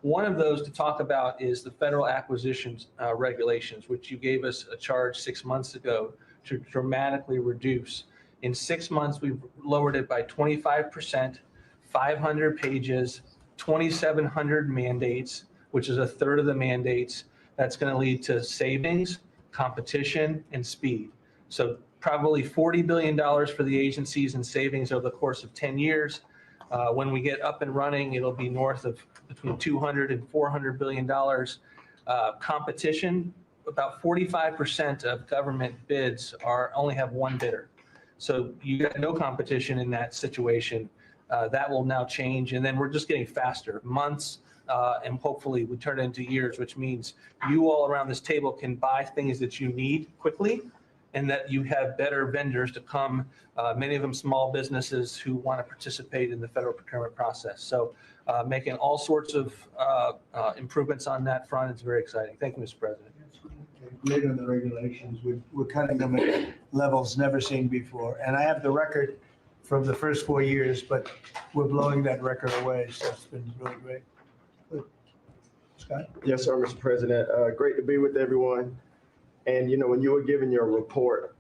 One of those to talk about is the federal acquisitions regulations, which you gave us a charge 6 months ago to dramatically reduce. In 6 months, we've lowered it by 25%, 500 pages, 2,700 mandates, which is a third of the mandates. That's going to lead to savings, competition, and speed. So probably $40 billion for the agencies and savings over the course of 10 years. When we get up and running, it'll be north of between $200 and $400 billion. Competition, about 45% of government bids only have one bidder. So you got no competition in that situation. That will now change. And then we're just getting faster, months, and hopefully we turn it into years, which means you all around this table can buy things that you need quickly, and that you have better vendors to come, many of them small businesses who want to participate in the federal procurement process. So making all sorts of improvements on that front. It's very exciting. Thank you, Mr. President. Great on the regulations. We're cutting them at levels never seen before. And I have the record from the first 4 years, but we're blowing that record away. So it's been really great. Good. Scott? Yes, sir, Mr. President. Great to be with everyone. And, when you were giving your report,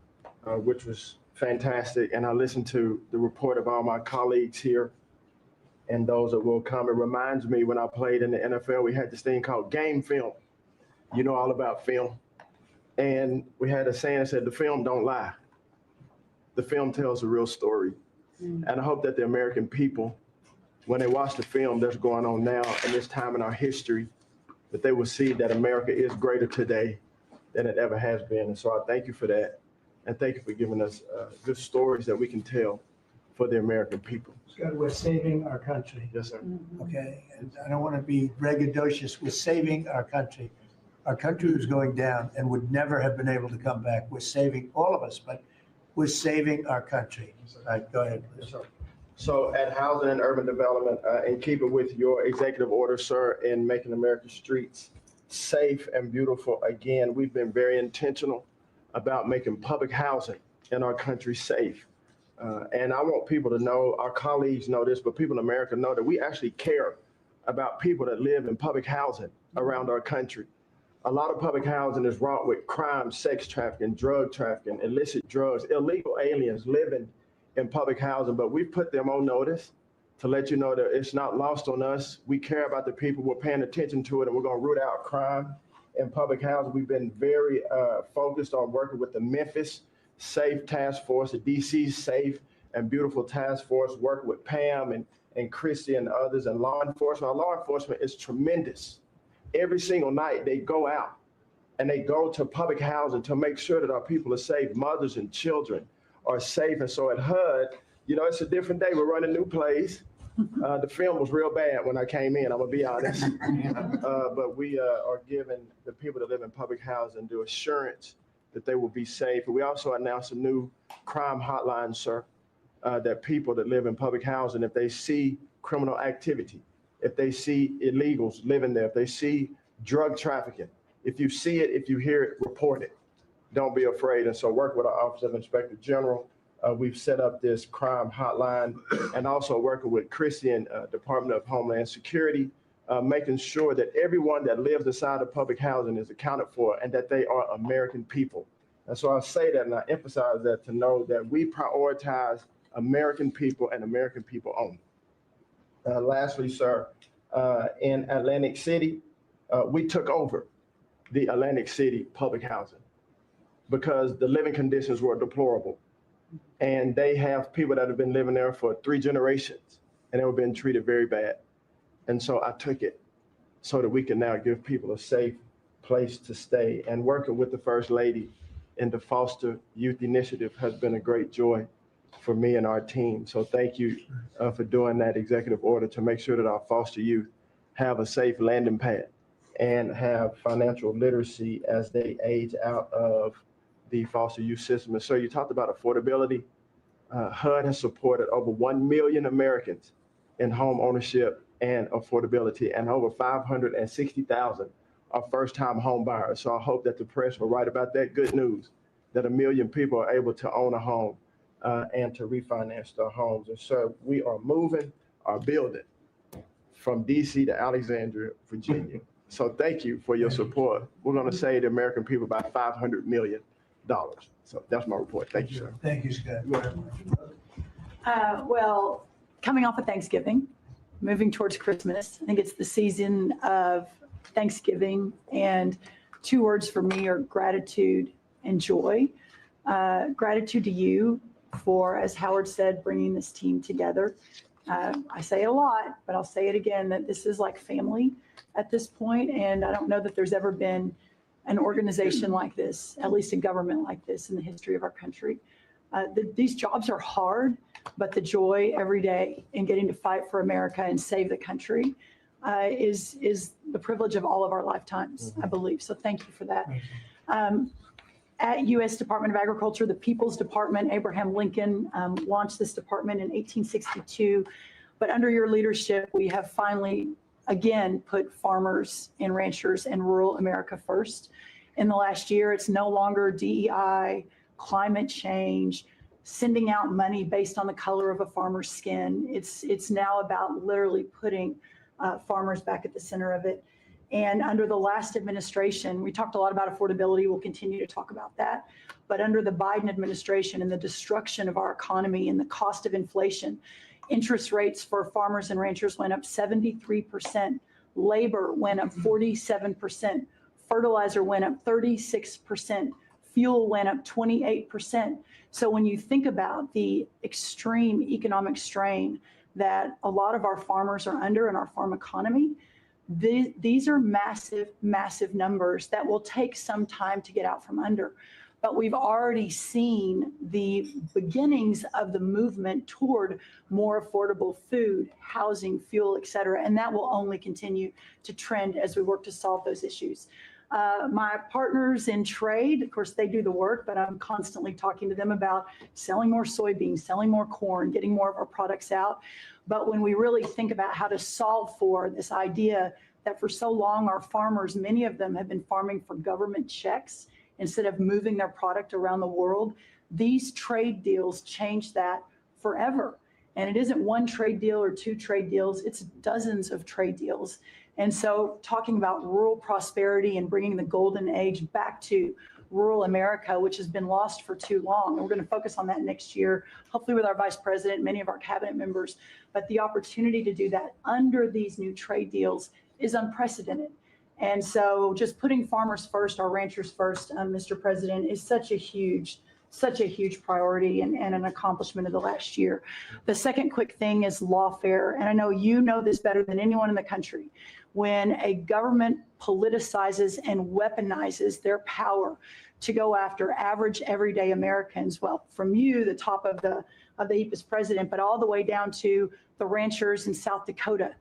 which was fantastic, and I listened to the report of all my colleagues here and those that will come, it reminds me when I played in the NFL, we had this thing called game film. You know all about film. And we had a saying that said, the film don't lie. The film tells a real story. And I hope that the American people, when they watch the film that's going on now in this time in our history, that they will see that America is greater today than it ever has been. And so I thank you for that. And thank you for giving us good stories that we can tell for the American people. Scott, we're saving our country, Yes, sir. okay? And I don't want to be braggadocious. We're saving our country. Our country was going down and would never have been able to come back. We're saving all of us, but we're saving our country. All right, go ahead. Yes, sir. So at Housing and Urban Development, in keeping with your executive order, sir, in making America's streets safe and beautiful, again, we've been very intentional about making public housing in our country safe. And I want people to know, our colleagues know this, but people in America know that we actually care about people that live in public housing around our country. A lot of public housing is wrought with crime, sex trafficking, drug trafficking, illicit drugs, illegal aliens living in public housing, but we've put them on notice to let you know that it's not lost on us. We care about the people, we're paying attention to it, and we're gonna root out crime in public housing. We've been very focused on working with the Memphis Safe Task Force, the DC Safe and Beautiful Task Force, working with Pam and Christy and others, and law enforcement. Our law enforcement is tremendous. Every single night they go out and they go to public housing to make sure that our people are safe, mothers and children are safe. And so at HUD, you know, it's a different day. We're running new plays. The film was real bad when I came in, I'm gonna be honest. But we are giving the people that live in public housing the assurance that they will be safe. And we also announced a new crime hotline, sir, that people that live in public housing, if they see criminal activity, if they see illegals living there, if they see drug trafficking, if you see it, if you hear it, report it. Don't be afraid. And so work with our Office of Inspector General. We've set up this crime hotline, and also working with Christian Department of Homeland Security, making sure that everyone that lives inside of public housing is accounted for and that they are American people. And so I say that and I emphasize that to know that we prioritize American people and American people only. Lastly, sir, in Atlantic City, we took over the Atlantic City public housing because the living conditions were deplorable. And they have people that have been living there for 3 generations and they were being treated very bad. And so I took it so that we can now give people a safe place to stay. And working with the First Lady in the Foster Youth Initiative has been a great joy for me and our team. So thank you for doing that executive order to make sure that our foster youth have a safe landing pad and have financial literacy as they age out of the foster youth system. And so you talked about affordability. HUD has supported over 1 million Americans in home ownership and affordability, and over 560,000 are first-time home buyers. So I hope that the press will write about that good news, that 1 million people are able to own a home and to refinance their homes. And so we are moving our building from DC to Alexandria, Virginia. So thank you for your support. We're gonna save the American people about $500 million. So that's my report. Thank you, sir. Thank you, Scott. Well, coming off of Thanksgiving, moving towards Christmas, I think it's the season of Thanksgiving, and 2 words for me are gratitude and joy. Gratitude to you for, as Howard said, bringing this team together. I say it a lot, but I'll say it again, that this is like family at this point, and I don't know that there's ever been an organization like this, at least a government like this in the history of our country. These jobs are hard, but the joy every day in getting to fight for America and save the country is the privilege of all of our lifetimes, I believe. So thank you for that. At U.S. Department of Agriculture, the People's Department, Abraham Lincoln launched this department in 1862. But under your leadership, we have finally, again, put farmers and ranchers and rural America first. In the last year, it's no longer DEI, climate change, sending out money based on the color of a farmer's skin. It's now about literally putting farmers back at the center of it. And under the last administration, we talked a lot about affordability. We'll continue to talk about that. But under the Biden administration and the destruction of our economy and the cost of inflation, interest rates for farmers and ranchers went up 73%. Labor went up 47%. Fertilizer went up 36%. Fuel went up 28%. So when you think about the extreme economic strain that a lot of our farmers are under in our farm economy, these are massive, massive numbers that will take some time to get out from under. but we've already seen the beginnings of the movement toward more affordable food, housing, fuel, et cetera. And that will only continue to trend as we work to solve those issues. My partners in trade, of course, they do the work, but I'm constantly talking to them about selling more soybeans, selling more corn, getting more of our products out. But when we really think about how to solve for this idea that for so long our farmers, many of them have been farming for government checks instead of moving their product around the world, these trade deals change that forever. And it isn't one trade deal or two trade deals, it's dozens of trade deals. And so talking about rural prosperity and bringing the golden age back to rural America, which has been lost for too long. And we're going to focus on that next year, hopefully with our vice president, many of our cabinet members. But the opportunity to do that under these new trade deals is unprecedented. And so just putting farmers first, our ranchers first, Mr. President, is such a huge priority and an accomplishment of the last year. The second quick thing is lawfare. And I know you know this better than anyone in the country. When a government politicizes and weaponizes their power to go after average everyday Americans, well, from you, the top of the EPA's president, but all the way down to the ranchers in South Dakota,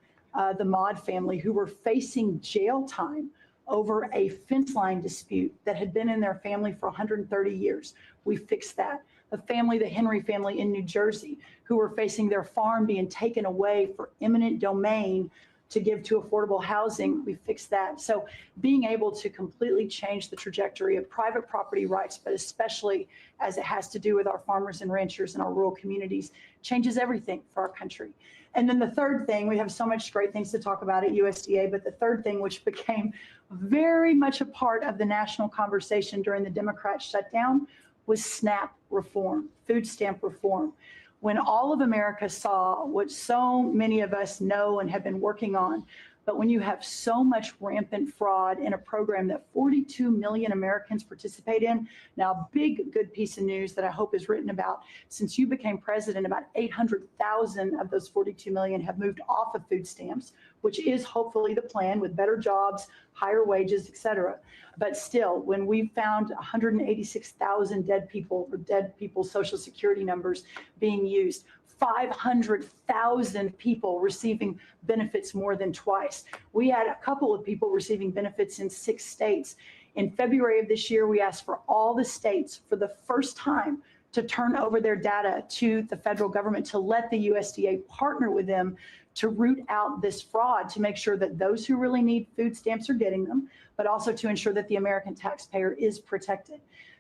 the Maud family, who were facing jail time over a fence line dispute that had been in their family for 130 years. We fixed that. The Henry family in New Jersey, who were facing their farm being taken away for eminent domain to give to affordable housing, we fixed that. So being able to completely change the trajectory of private property rights, but especially as it has to do with our farmers and ranchers and our rural communities, changes everything for our country. And then the third thing, we have so much great things to talk about at USDA, but the third thing, which became very much a part of the national conversation during the Democrat shutdown, was SNAP reform, food stamp reform. When all of America saw what so many of us know and have been working on, but when you have so much rampant fraud in a program that 42 million Americans participate in, now big good piece of news that I hope is written about, since you became president, about 800,000 of those 42 million have moved off of food stamps, which is hopefully the plan with better jobs, higher wages, et cetera. But still, when we found 186,000 dead people or dead people's Social Security numbers being used, 500,000 people receiving benefits more than twice. We had a couple of people receiving benefits in 6 states. In February of this year, we asked for all the states for the first time to turn over their data to the federal government to let the USDA partner with them to root out this fraud, to make sure that those who really need food stamps are getting them, but also to ensure that the American taxpayer is protected.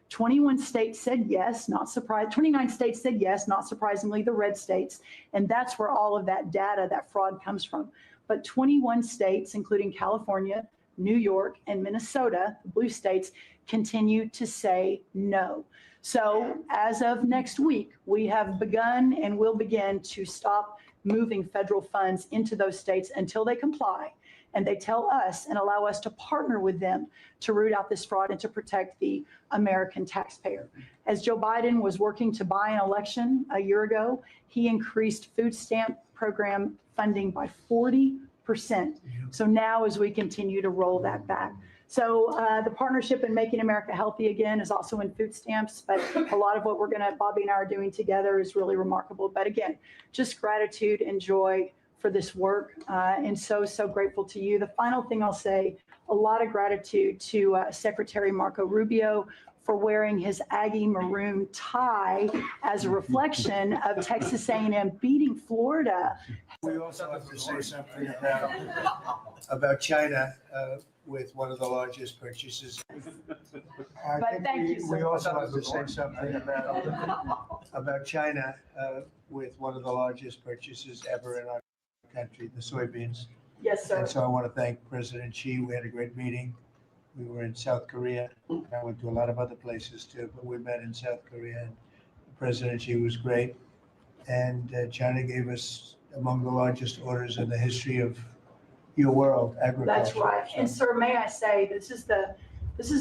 21 states said yes, not surprised. 29 states said yes, not surprisingly, the red states. And that's where all of that data, that fraud comes from. But 21 states, including California, New York, and Minnesota, the blue states, continue to say no. So as of next week, we have begun and will begin to stop moving federal funds into those states until they comply. And they tell us and allow us to partner with them to root out this fraud and to protect the American taxpayer. As Joe Biden was working to buy an election a year ago, he increased food stamp program funding by 40%. So now as we continue to roll that back. So the partnership in Making America Healthy Again is also in food stamps, but a lot of what Bobby and I are doing together is really remarkable. But again, just gratitude and joy for this work, and so grateful to you. The final thing I'll say, a lot of gratitude to Secretary Marco Rubio for wearing his Aggie maroon tie as a reflection of Texas A&M beating Florida. We also have to say something about China with one of the largest purchases. But thank you, sir. We also have to say something about China with one of the largest purchases ever in our country, the soybeans. Yes, sir. And so I want to thank President Xi. We had a great meeting. We were in South Korea. I went to a lot of other places too, but we met in South Korea. And President Xi was great. And China gave us among the largest orders in the history of your world, agriculture. That's right. And sir, may I say, this is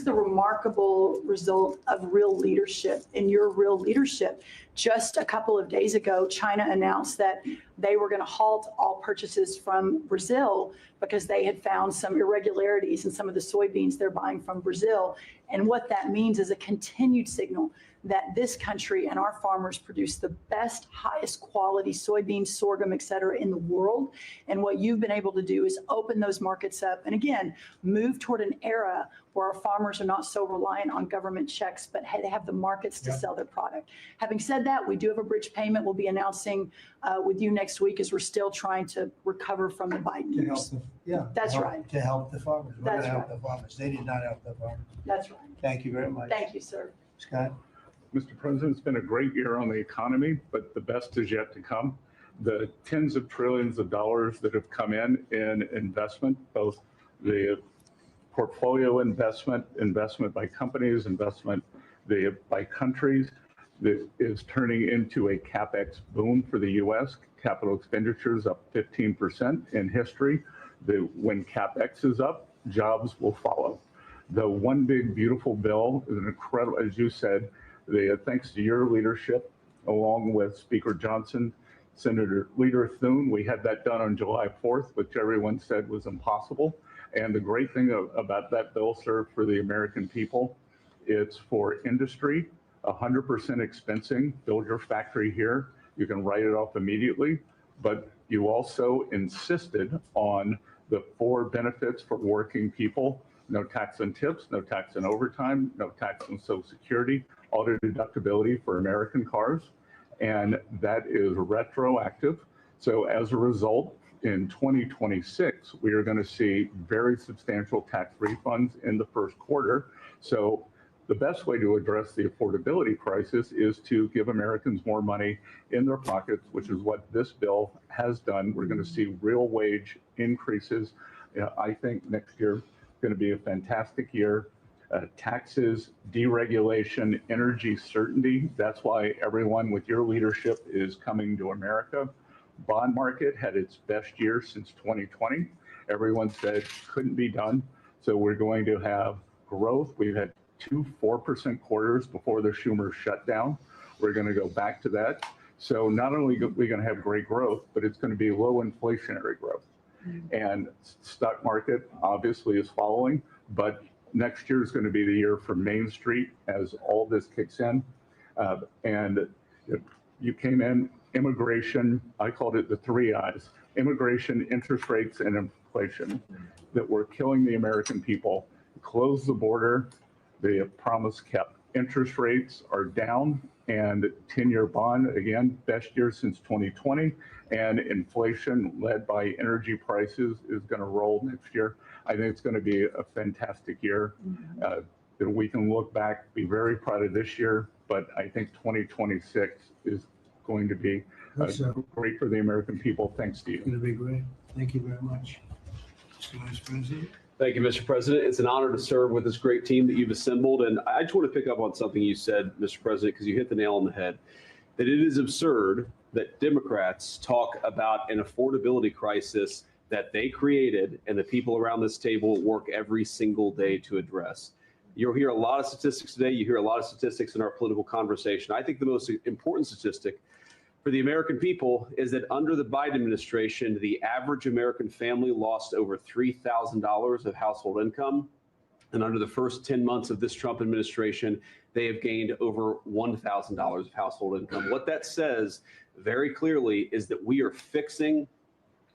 the remarkable result of real leadership and your real leadership, Just a couple of days ago, China announced that they were going to halt all purchases from Brazil because they had found some irregularities in some of the soybeans they're buying from Brazil. And what that means is a continued signal that this country and our farmers produce the best, highest quality soybeans, sorghum, et cetera, in the world. And what you've been able to do is open those markets up and again, move toward an era where our farmers are not so reliant on government checks, but they have the markets to sell their product. Having said that, we do have a bridge payment we'll be announcing with you next week as we're still trying to recover from the Biden To help years. the, yeah. That's help- right. To help the farmers. We're That's gonna help right. the farmers. They did not help the farmers. That's right. Thank you very much. Thank you, sir. Scott? Mr. President, it's been a great year on the economy, but the best is yet to come. The tens of trillions of dollars that have come in investment, both the portfolio investment by companies, investment by countries, that is turning into a CapEx boom for the U.S. Capital expenditures up 15% in history. When CapEx is up, jobs will follow. The One Big Beautiful Bill is an incredible, as you said, thanks to your leadership, along with Speaker Johnson, Senator Leader Thune, we had that done on July 4th, which everyone said was impossible. And the great thing about that bill, sir, for the American people, it's for industry, 100% expensing, build your factory here, you can write it off immediately, but you also insisted on the 4 benefits for working people: no tax on tips, no tax on overtime, no tax on Social Security, auto deductibility for American cars, and that is retroactive. So as a result, in 2026, we are going to see very substantial tax refunds in the first quarter. So the best way to address the affordability crisis is to give Americans more money in their pockets, which is what this bill has done. We're going to see real wage increases. I think next year is going to be a fantastic year. Taxes, deregulation, energy certainty. That's why everyone with your leadership is coming to America. Bond market had its best year since 2020. Everyone said couldn't be done. So we're going to have growth. We've had 2 4% quarters before the Schumer shutdown. We're going to go back to that. So not only are we going to have great growth, but it's going to be low inflationary growth. And stock market obviously is following, but next year is going to be the year for Main Street as all this kicks in. And you came in, immigration, I called it the 3 I's: immigration, interest rates, and inflation, that were killing the American people. Close the border, the promise kept. Interest rates are down, and 10-year bond, again, best year since 2020. And inflation, led by energy prices, is going to roll next year. I think it's going to be a fantastic year. That we can look back, be very proud of this year, but I think 2026 is going to be great for the American people. Thanks to you. It's going to be great. Thank you very much. Mr. Vice President? Thank you, Mr. President. It's an honor to serve with this great team that you've assembled. And I just want to pick up on something you said, Mr. President, because you hit the nail on the head, that it is absurd that Democrats talk about an affordability crisis that they created and the people around this table work every single day to address. You'll hear a lot of statistics today. You hear a lot of statistics in our political conversation. I think the most important statistic for the American people is that under the Biden administration, the average American family lost over $3,000 of household income. And under the first 10 months of this Trump administration, they have gained over $1,000 of household income. What that says very clearly is that we are fixing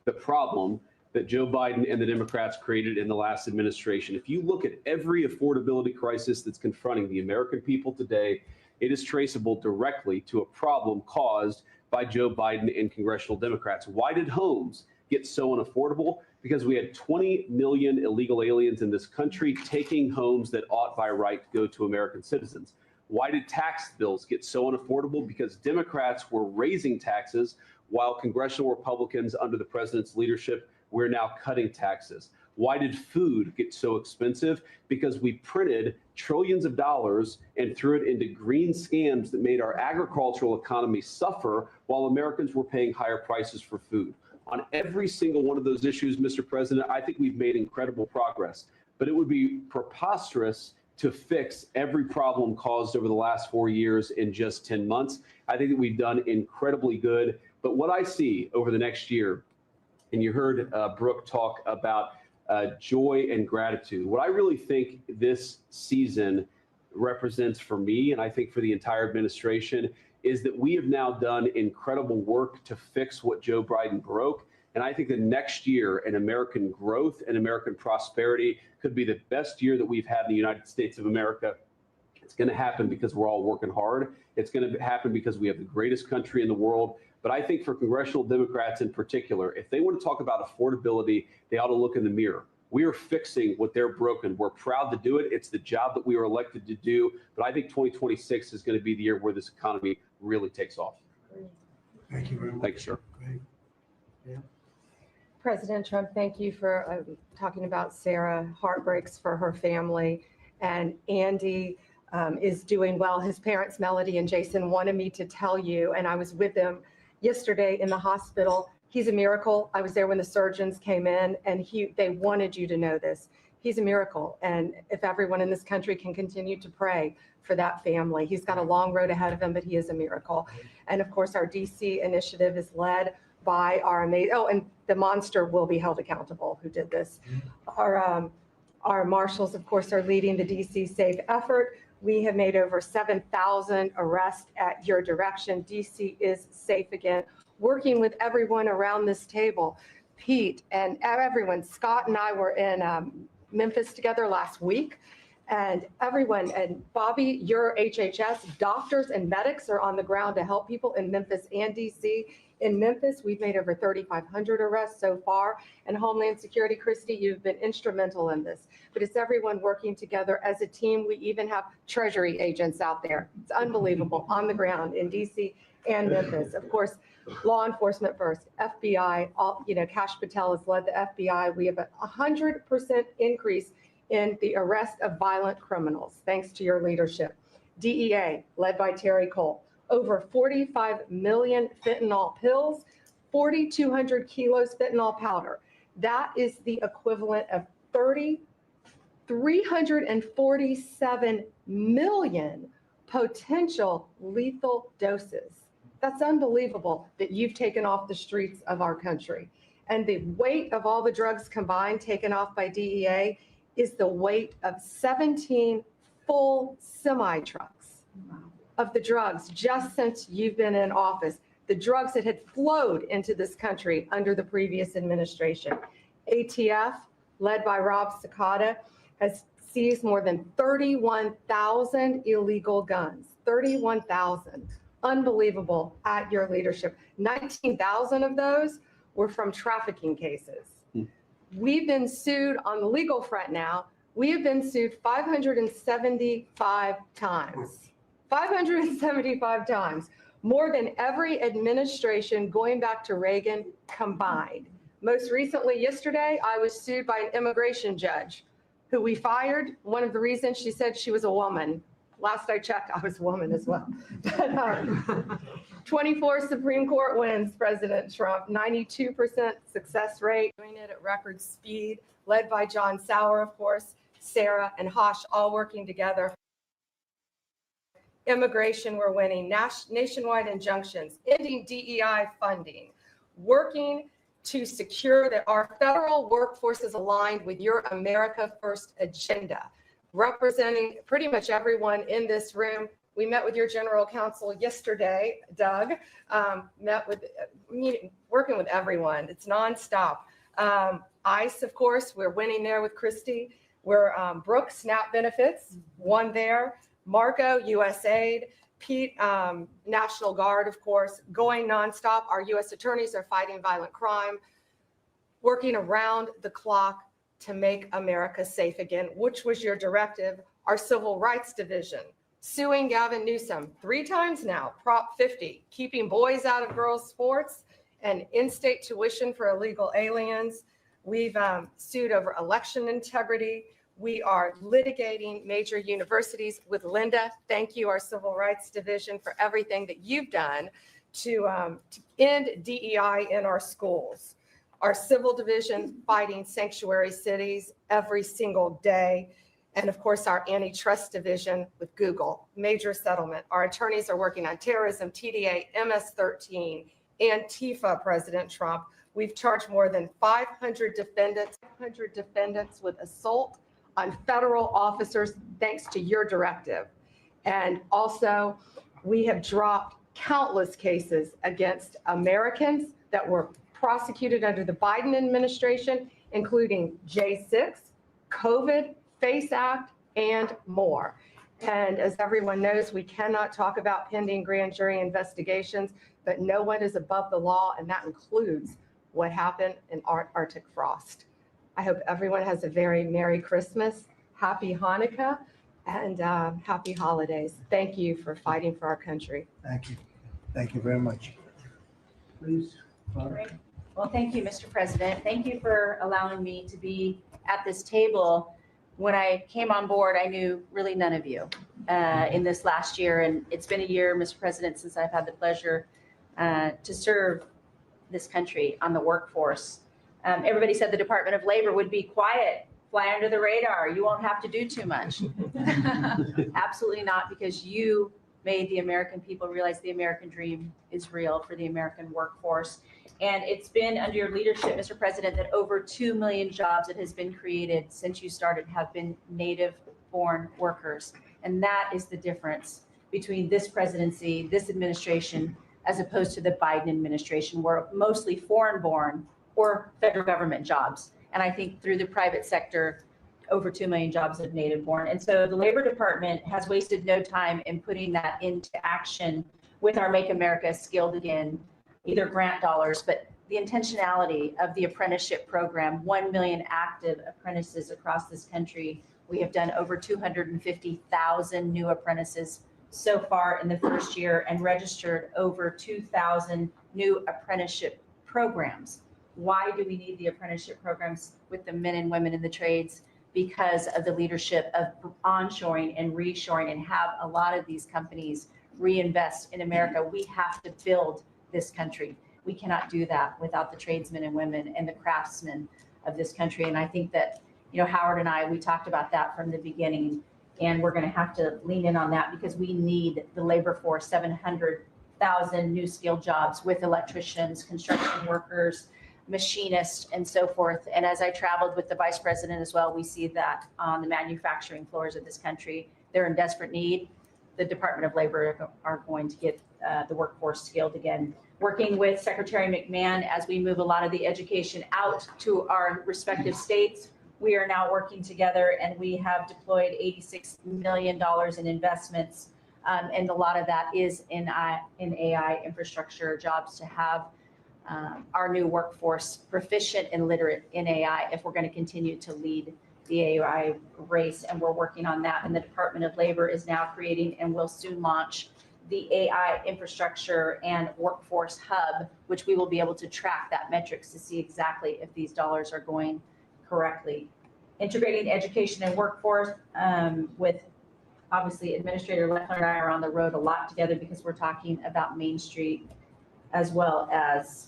the problem that Joe Biden and the Democrats created in the last administration. If you look at every affordability crisis that's confronting the American people today, it is traceable directly to a problem caused by Joe Biden and congressional Democrats. Why did homes get so unaffordable? Because we had 20 million illegal aliens in this country taking homes that ought by right to go to American citizens. Why did tax bills get so unaffordable? Because Democrats were raising taxes while congressional Republicans under the president's leadership, we're now cutting taxes. Why did food get so expensive? Because we printed trillions of dollars and threw it into green scams that made our agricultural economy suffer while Americans were paying higher prices for food. On every single one of those issues, Mr. President, I think we've made incredible progress, but it would be preposterous to fix every problem caused over the last 4 years in just 10 months. I think that we've done incredibly good. But what I see over the next year, and you heard Brooke talk about joy and gratitude, what I really think this season represents for me, and I think for the entire administration, is that we have now done incredible work to fix what Joe Biden broke. And I think that next year in American growth and American prosperity could be the best year that we've had in the United States of America. It's going to happen because we're all working hard. It's going to happen because we have the greatest country in the world. But I think for congressional Democrats in particular, if they want to talk about affordability, they ought to look in the mirror. We are fixing what they're broken. We're proud to do it. It's the job that we were elected to do. But I think 2026 is going to be the year where this economy really takes off. Thank you very much. Thank you, sir. Great. President Trump, thank you for talking about Sarah. Heartbreaks for her family. And Andy is doing well. His parents, Melody and Jason, wanted me to tell you, and I was with them yesterday in the hospital. He's a miracle. I was there when the surgeons came in, and they wanted you to know this. He's a miracle. And if everyone in this country can continue to pray for that family, he's got a long road ahead of him, but he is a miracle. And of course, our DC initiative is led by our amazing, and the monster will be held accountable who did this. Our marshals, of course, are leading the DC Safe effort. We have made over 7,000 arrests at your direction. DC is safe again. Working with everyone around this table, Pete and everyone. Scott and I were in Memphis together last week, and everyone, and Bobby, your HHS, doctors and medics are on the ground to help people in Memphis and DC. In Memphis, we've made over 3,500 arrests so far, and Homeland Security, Christy, you've been instrumental in this. But it's everyone working together as a team. We even have Treasury agents out there. It's unbelievable, on the ground in DC and Memphis. Of course, law enforcement first, FBI, Kash Patel has led the FBI. We have a 100% increase in the arrest of violent criminals, thanks to your leadership. DEA, led by Terry Cole, over 45 million fentanyl pills, 4,200 kilos fentanyl powder. That is the equivalent of 347 million potential lethal doses. That's unbelievable that you've taken off the streets of our country. And the weight of all the drugs combined taken off by DEA is the weight of 17 full semi-trucks of the drugs just since you've been in office, the drugs that had flowed into this country under the previous administration. ATF, led by Rob Sakata, has seized more than 31,000 illegal guns, 31,000. Unbelievable at your leadership. 19,000 of those were from trafficking cases. We've been sued on the legal front now. We have been sued 575 times. 575 times, more than every administration going back to Reagan combined. Most recently, yesterday, I was sued by an immigration judge who we fired. One of the reasons, she said she was a woman. Last I checked, I was a woman as well. 24 Supreme Court wins, President Trump, 92% success rate, doing it at record speed, led by John Sauer, of course, Sarah and Hosh, all working together. Immigration, we're winning. Nationwide injunctions, ending DEI funding, working to secure that our federal workforce is aligned with your America First agenda, representing pretty much everyone in this room. We met with your general counsel yesterday, Doug, working with everyone. It's nonstop. ICE, of course, we're winning there with Christy. We're Brooke, SNAP benefits, won there. Marco, USAID, Pete, National Guard, of course, going nonstop. Our U.S. attorneys are fighting violent crime, working around the clock to make America safe again, which was your directive. Our Civil Rights Division, suing Gavin Newsom 3 times now, Prop 50, keeping boys out of girls' sports and in-state tuition for illegal aliens. We've sued over election integrity. We are litigating major universities with Linda. Thank you, our Civil Rights Division, for everything that you've done to end DEI in our schools. Our Civil Division fighting sanctuary cities every single day. And of course, our antitrust division with Google, major settlement. Our attorneys are working on terrorism, TDA, MS-13, Antifa, President Trump. We've charged more than 500 defendants with assault on federal officers, thanks to your directive. And also, we have dropped countless cases against Americans that were prosecuted under the Biden administration, including J6, COVID, FACE Act, and more. And as everyone knows, we cannot talk about pending grand jury investigations, but no one is above the law, and that includes what happened in Arctic frost. I hope everyone has a very Merry Christmas, Happy Hanukkah, and Happy Holidays. Thank you for fighting for our country. Thank you. Thank you very much. Please. Great. Well, thank you, Mr. President. Thank you for allowing me to be at this table. When I came on board, I knew really none of you in this last year. And it's been a year, Mr. President, since I've had the pleasure to serve this country on the workforce. Everybody said the Department of Labor would be quiet, fly under the radar. You won't have to do too much. Absolutely not, because you made the American people realize the American dream is real for the American workforce. And it's been under your leadership, Mr. President, that over 2 million jobs that has been created since you started have been native-born workers. And that is the difference between this presidency, this administration, as opposed to the Biden administration, where mostly foreign-born or federal government jobs. And I think through the private sector, over 2 million jobs of native-born. And so the Labor Department has wasted no time in putting that into action with our Make America Skilled Again, either grant dollars, but the intentionality of the apprenticeship program, 1 million active apprentices across this country. We have done over 250,000 new apprentices so far in the first year and registered over 2,000 new apprenticeship programs. Why do we need the apprenticeship programs with the men and women in the trades? Because of the leadership of onshoring and reshoring, and have a lot of these companies reinvest in America. We have to build this country. We cannot do that without the tradesmen and women and the craftsmen of this country. And I think that, Howard and I, we talked about that from the beginning, and we're going to have to lean in on that because we need the labor force, 700,000 new skilled jobs with electricians, construction workers, machinists, and so forth. And as I traveled with the vice president as well, we see that on the manufacturing floors of this country, they're in desperate need. The Department of Labor are going to get the workforce skilled again. Working with Secretary McMahon as we move a lot of the education out to our respective states, we are now working together, and we have deployed $86 million in investments. And a lot of that is in AI infrastructure jobs to have our new workforce proficient and literate in AI if we're going to continue to lead the AI race. And we're working on that. And the Department of Labor is now creating and will soon launch the AI infrastructure and workforce hub, which we will be able to track that metrics to see exactly if these dollars are going correctly. Integrating education and workforce with obviously Administrator Leffler and I are on the road a lot together because we're talking about Main Street as well as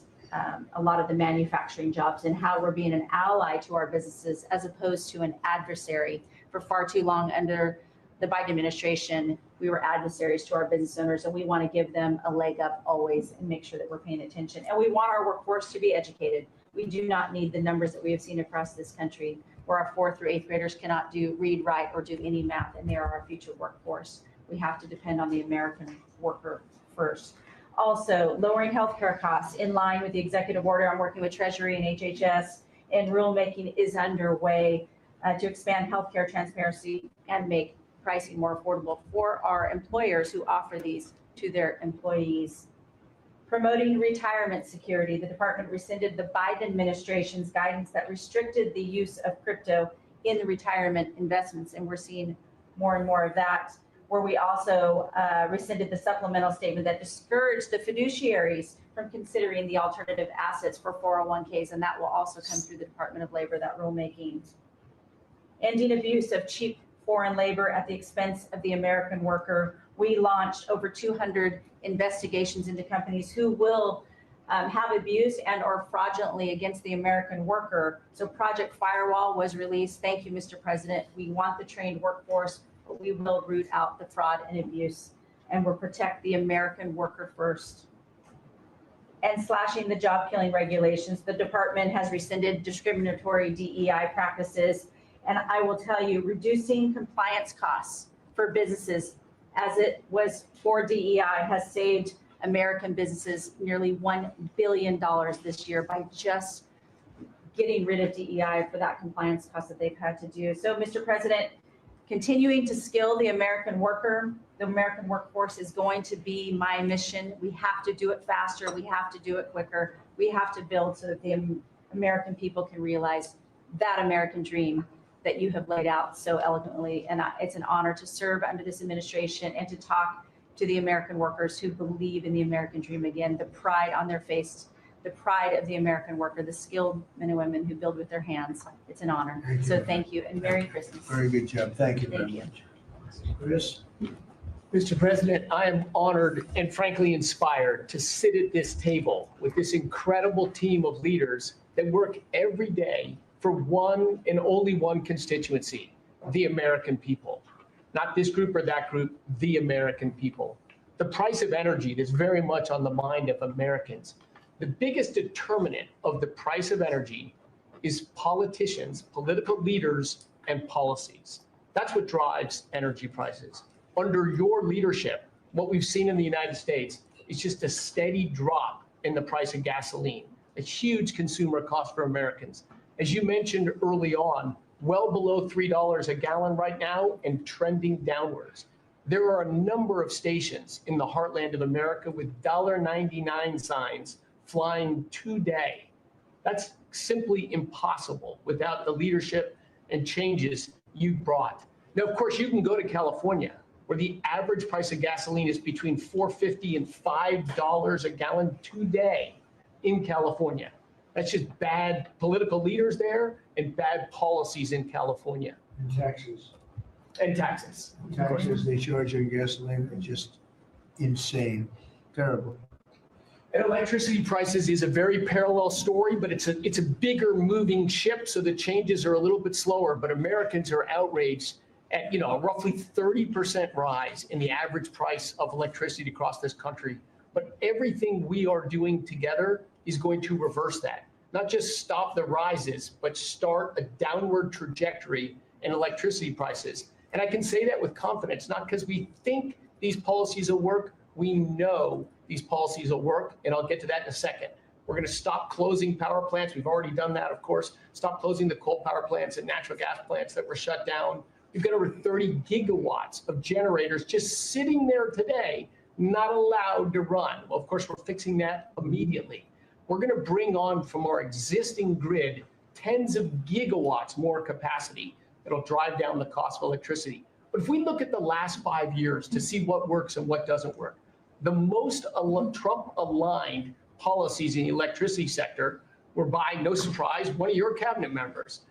a lot of the manufacturing jobs and how we're being an ally to our businesses as opposed to an adversary. For far too long under the Biden administration, we were adversaries to our business owners, and we want to give them a leg up always and make sure that we're paying attention. And we want our workforce to be educated. We do not need the numbers that we have seen across this country where our 4th through 8th graders cannot do read, write, or do any math, and they are our future workforce. We have to depend on the American worker first. Also, lowering healthcare costs in line with the executive order. I'm working with Treasury and HHS, and rulemaking is underway to expand healthcare transparency and make pricing more affordable for our employers who offer these to their employees. Promoting retirement security. The department rescinded the Biden administration's guidance that restricted the use of crypto in the retirement investments, and we're seeing more and more of that, where we also rescinded the supplemental statement that discouraged the fiduciaries from considering the alternative assets for 401ks, and that will also come through the Department of Labor, that rulemaking. Ending abuse of cheap foreign labor at the expense of the American worker. We launched over 200 investigations into companies who will have abused and or fraudulently against the American worker. So Project Firewall was released. Thank you, Mr. President. We want the trained workforce, but we will root out the fraud and abuse, and we'll protect the American worker first. And slashing the job killing regulations. The department has rescinded discriminatory DEI practices. And I will tell you, reducing compliance costs for businesses as it was for DEI has saved American businesses nearly $1 billion this year by just getting rid of DEI for that compliance cost that they've had to do. So, Mr. President, continuing to skill the American worker, the American workforce is going to be my mission. We have to do it faster. We have to do it quicker. We have to build so that the American people can realize that American dream that you have laid out so eloquently. And it's an honor to serve under this administration and to talk to the American workers who believe in the American dream again, the pride on their face, the pride of the American worker, the skilled men and women who build with their hands. It's an honor. So thank you and Merry Christmas. Very good job. Thank you very Thank you. much. Chris? Mr. President, I am honored and frankly inspired to sit at this table with this incredible team of leaders that work every day for one and only one constituency, the American people. Not this group or that group, the American people. The price of energy is very much on the mind of Americans. The biggest determinant of the price of energy is politicians, political leaders, and policies. That's what drives energy prices. Under your leadership, what we've seen in the United States is just a steady drop in the price of gasoline, a huge consumer cost for Americans. As you mentioned early on, well below $3 a gallon right now and trending downwards. There are a number of stations in the heartland of America with $1.99 signs flying today. That's simply impossible without the leadership and changes you brought. Now, of course, you can go to California, where the average price of gasoline is between $4.50 and $5 a gallon today in California. That's just bad political leaders there and bad policies in California. And taxes. And taxes. of course. Taxes they charge on gasoline are just insane, terrible. And electricity prices is a very parallel story, but it's a bigger moving ship, so the changes are a little bit slower. But Americans are outraged at a roughly 30% rise in the average price of electricity across this country. But everything we are doing together is going to reverse that. Not just stop the rises, but start a downward trajectory in electricity prices. And I can say that with confidence, not because we think these policies will work. We know these policies will work, and I'll get to that in a second. We're going to stop closing power plants. We've already done that, of course. Stop closing the coal power plants and natural gas plants that were shut down. We've got over 30 gigawatts of generators just sitting there today, not allowed to run. Well, of course, we're fixing that immediately. We're going to bring on from our existing grid tens of gigawatts more capacity that'll drive down the cost of electricity. But if we look at the last 5 years to see what works and what doesn't work, the most Trump-aligned policies in the electricity sector were by, no surprise, one of your cabinet members,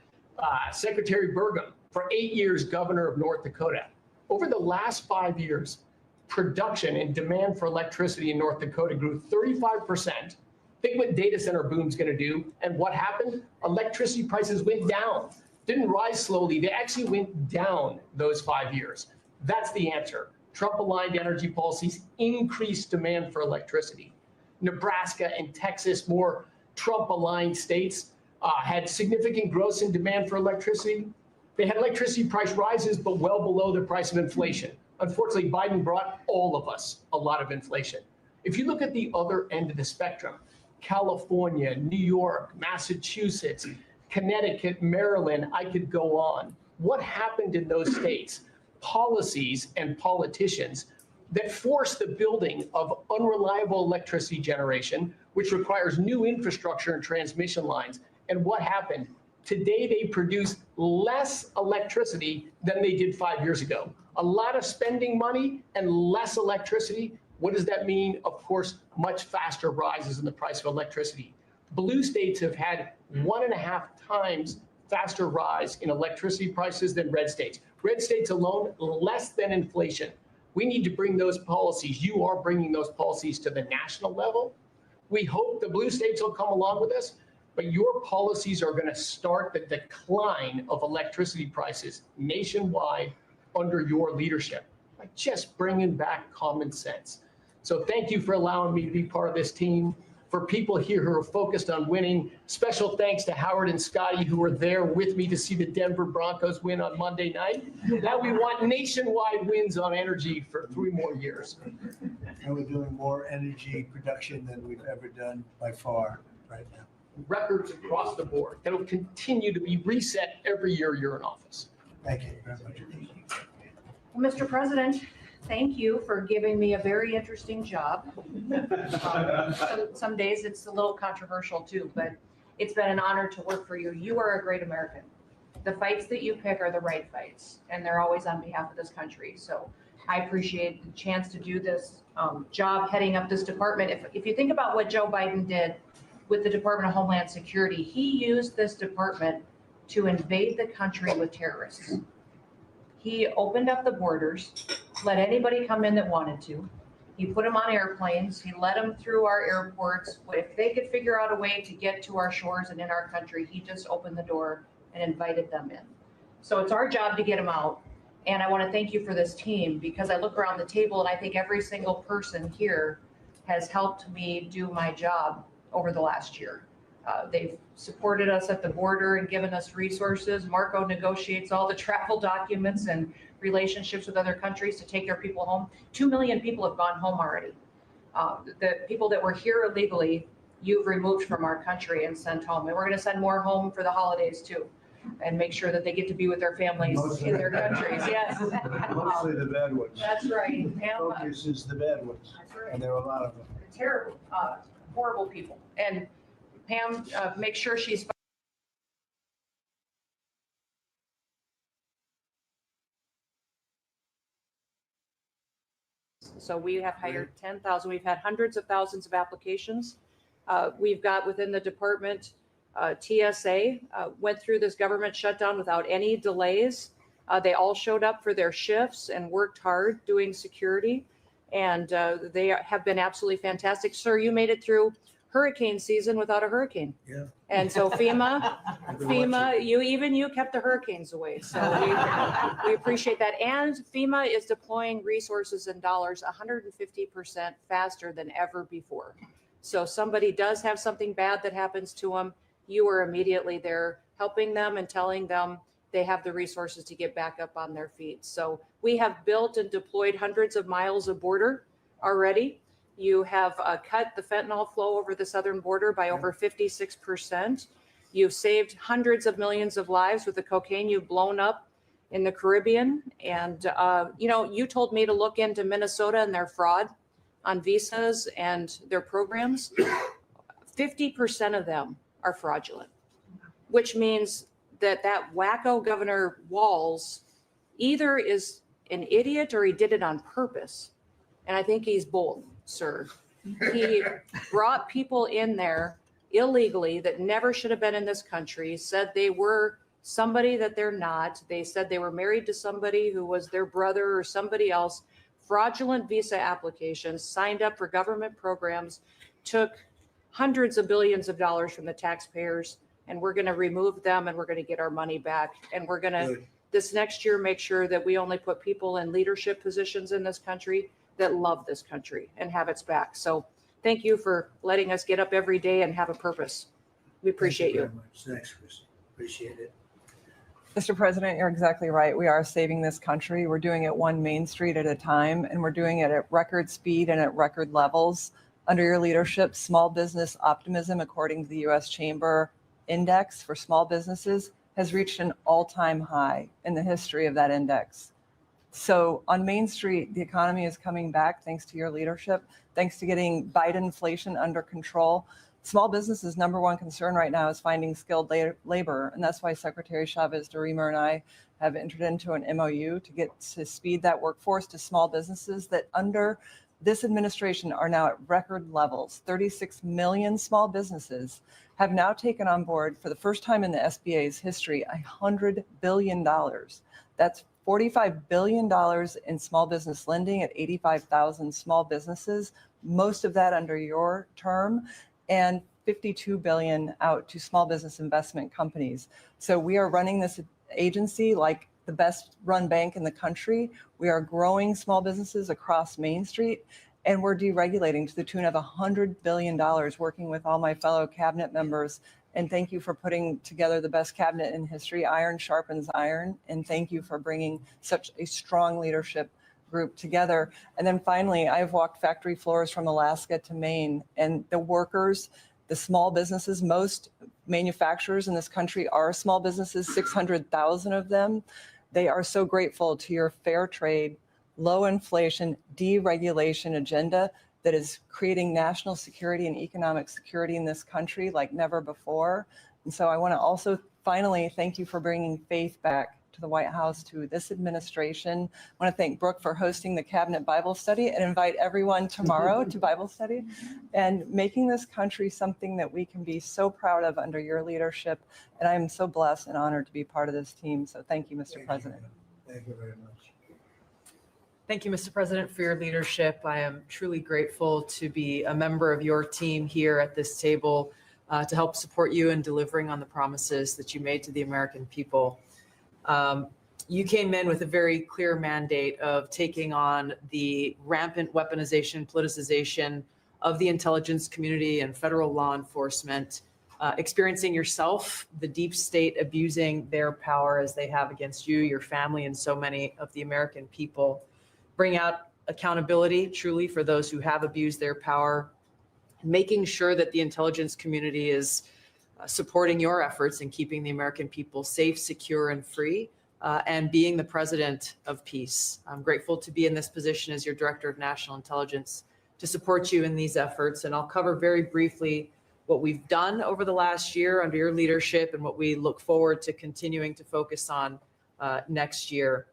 Secretary Burgum, for 8 years governor of North Dakota. Over the last 5 years, production and demand for electricity in North Dakota grew 35%. Think what data center boom's going to do. And what happened? Electricity prices went down. Didn't rise slowly. They actually went down those 5 years. That's the answer. Trump-aligned energy policies increased demand for electricity. Nebraska and Texas, more Trump-aligned states, had significant growth in demand for electricity. They had electricity price rises, but well below the price of inflation. Unfortunately, Biden brought all of us a lot of inflation. If you look at the other end of the spectrum, California, New York, Massachusetts, Connecticut, Maryland, I could go on. What happened in those states? Policies and politicians that force the building of unreliable electricity generation, which requires new infrastructure and transmission lines. And what happened? Today, they produce less electricity than they did 5 years ago. A lot of spending money and less electricity. What does that mean? Of course, much faster rises in the price of electricity. Blue states have had 1.5 times faster rise in electricity prices than red states. Red states alone, less than inflation. We need to bring those policies. You are bringing those policies to the national level. We hope the blue states will come along with us, but your policies are going to start the decline of electricity prices nationwide under your leadership by just bringing back common sense. So thank you for allowing me to be part of this team. For people here who are focused on winning, special thanks to Howard and Scotty who were there with me to see the Denver Broncos win on Monday night. Now we want nationwide wins on energy for 3 more years. And we're doing more energy production than we've ever done by far right now. Records across the board that'll continue to be reset every year you're in office. Thank you very much. Well, Mr. President, thank you for giving me a very interesting job. Some days it's a little controversial too, but it's been an honor to work for you. You are a great American. The fights that you pick are the right fights, and they're always on behalf of this country. So I appreciate the chance to do this job heading up this department. If you think about what Joe Biden did with the Department of Homeland Security, he used this department to invade the country with terrorists. He opened up the borders, let anybody come in that wanted to. He put them on airplanes. He let them through our airports. If they could figure out a way to get to our shores and in our country, he just opened the door and invited them in. So it's our job to get them out. And I want to thank you for this team, because I look around the table and I think every single person here has helped me do my job over the last year. They've supported us at the border and given us resources. Marco negotiates all the travel documents and relationships with other countries to take their people home. 2 million people have gone home already. The people that were here illegally, you've removed from our country and sent home. And we're going to send more home for the holidays too, and make sure that they get to be with their families in their countries. Yes. Mostly the bad ones. That's right. Pam, Focus is the bad ones, that's right. and there are a lot of them. Terrible, horrible people. And Pam, make sure she's. So we have hired 10,000. We've had hundreds of thousands of applications. We've got within the department, TSA went through this government shutdown without any delays. They all showed up for their shifts and worked hard doing security. And they have been absolutely fantastic. Sir, you made it through hurricane season without a hurricane. Yeah. And so FEMA, you kept the hurricanes away. So we appreciate that. And FEMA is deploying resources and dollars 150% faster than ever before. So somebody does have something bad that happens to them, you are immediately there helping them and telling them they have the resources to get back up on their feet. So we have built and deployed hundreds of miles of border already. You have cut the fentanyl flow over the southern border by over 56%. You've saved hundreds of millions of lives with the cocaine you've blown up in the Caribbean. And, you told me to look into Minnesota and their fraud on visas and their programs. 50% of them are fraudulent, which means that wacko Governor Walz either is an idiot or he did it on purpose. And I think he's bold, sir. He brought people in there illegally that never should have been in this country, said they were somebody that they're not. They said they were married to somebody who was their brother or somebody else. Fraudulent visa applications, signed up for government programs, took hundreds of billions of dollars from the taxpayers, and we're going to remove them and we're going to get our money back. And we're going to, this next year, make sure that we only put people in leadership positions in this country that love this country and have its back. So thank you for letting us get up every day and have a purpose. We appreciate you. Very much. Thanks, Chris. Appreciate it. Mr. President, you're exactly right. We are saving this country. We're doing it one Main Street at a time, and we're doing it at record speed and at record levels. Under your leadership, small business optimism, according to the U.S. Chamber Index for small businesses, has reached an all-time high in the history of that index. So on Main Street, the economy is coming back thanks to your leadership, thanks to getting Biden inflation under control. Small businesses' number one concern right now is finding skilled labor, and that's why Secretary Chavez DeRemer and I have entered into an MOU to speed that workforce to small businesses that under this administration are now at record levels. 36 million small businesses have now taken on board, for the first time in the SBA's history, $100 billion. That's $45 billion in small business lending at 85,000 small businesses, most of that under your term, and $52 billion out to small business investment companies. So we are running this agency like the best run bank in the country. We are growing small businesses across Main Street, and we're deregulating to the tune of $100 billion, working with all my fellow cabinet members. And thank you for putting together the best cabinet in history. Iron sharpens iron. And thank you for bringing such a strong leadership group together. And then finally, I've walked factory floors from Alaska to Maine, and the workers, the small businesses, most manufacturers in this country are small businesses, 600,000 of them. They are so grateful to your fair trade, low inflation, deregulation agenda that is creating national security and economic security in this country like never before. And so I want to also finally thank you for bringing faith back to the White House, to this administration. I want to thank Brooke for hosting the Cabinet Bible Study and invite everyone tomorrow to Bible study and making this country something that we can be so proud of under your leadership. And I am so blessed and honored to be part of this team. So thank you, Mr. President. Thank you very much. Thank you, Mr. President, for your leadership. I am truly grateful to be a member of your team here at this table to help support you in delivering on the promises that you made to the American people. You came in with a very clear mandate of taking on the rampant weaponization, politicization of the intelligence community and federal law enforcement, experiencing yourself, the deep state abusing their power as they have against you, your family, and so many of the American people. Bring out accountability truly for those who have abused their power, making sure that the intelligence community is supporting your efforts in keeping the American people safe, secure, and free, and being the president of peace. I'm grateful to be in this position as your director of national intelligence to support you in these efforts. And I'll cover very briefly what we've done over the last year under your leadership and what we look forward to continuing to focus on next year.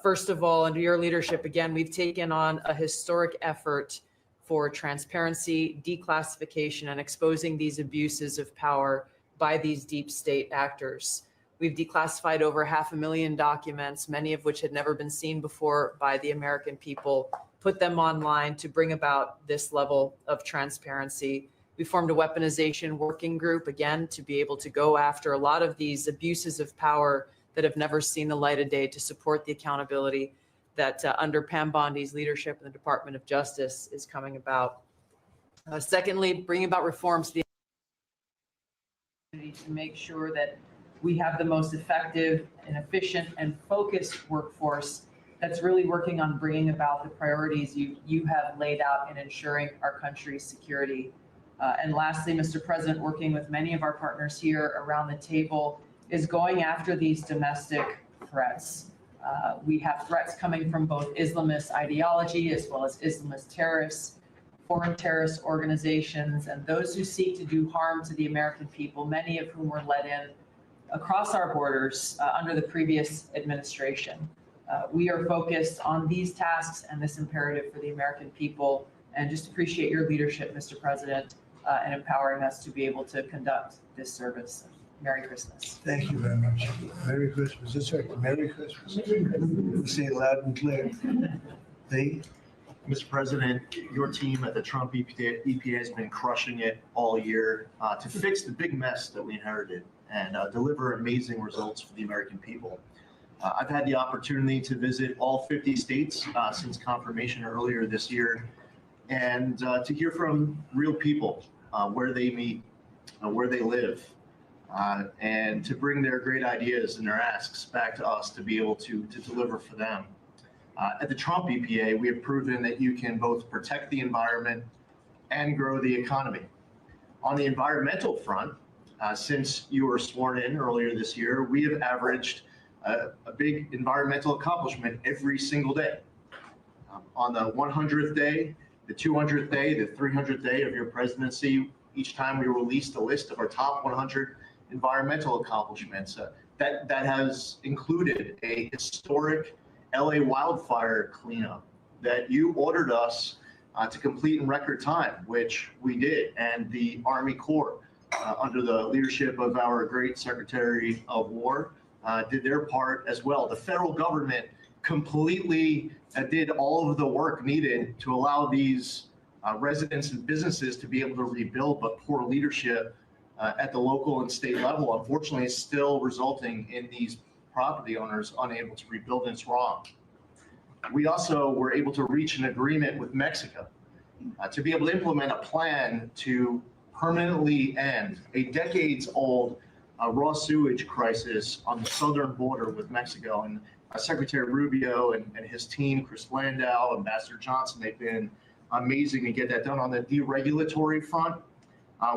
First of all, under your leadership, again, we've taken on a historic effort for transparency, declassification, and exposing these abuses of power by these deep state actors. We've declassified over 500,000 documents, many of which had never been seen before by the American people, put them online to bring about this level of transparency. We formed a weaponization working group, again, to be able to go after a lot of these abuses of power that have never seen the light of day, to support the accountability that under Pam Bondi's leadership in the Department of Justice is coming about. Secondly, bringing about reforms to the to make sure that we have the most effective and efficient and focused workforce that's really working on bringing about the priorities you have laid out in ensuring our country's security. And lastly, Mr. President, working with many of our partners here around the table is going after these domestic threats. We have threats coming from both Islamist ideology as well as Islamist terrorists, foreign terrorist organizations, and those who seek to do harm to the American people, many of whom were let in across our borders under the previous administration. We are focused on these tasks and this imperative for the American people, and just appreciate your leadership, Mr. President, in empowering us to be able to conduct this service. Merry Christmas. Thank you very much. Merry Christmas. That's right. Merry Christmas. Say it loud and clear. Mr. President, your team at the Trump EPA has been crushing it all year to fix the big mess that we inherited and deliver amazing results for the American people. I've had the opportunity to visit all 50 states since confirmation earlier this year, and to hear from real people, where they meet, where they live, and to bring their great ideas and their asks back to us to be able to deliver for them. At the Trump EPA, we have proven that you can both protect the environment and grow the economy. On the environmental front, since you were sworn in earlier this year, we have averaged a big environmental accomplishment every single day. On the 100th day, the 200th day, the 300th day of your presidency, each time we released a list of our top 100 environmental accomplishments. That has included a historic LA wildfire cleanup that you ordered us to complete in record time, which we did, and the Army Corps, under the leadership of our great Secretary of War, did their part as well. The federal government completely did all of the work needed to allow these residents and businesses to be able to rebuild, but poor leadership at the local and state level, unfortunately, is still resulting in these property owners unable to rebuild, and it's wrong. We also were able to reach an agreement with Mexico to be able to implement a plan to permanently end a decades-old raw sewage crisis on the southern border with Mexico. And Secretary Rubio and his team, Chris Landau, Ambassador Johnson, they've been amazing to get that done. On the deregulatory front,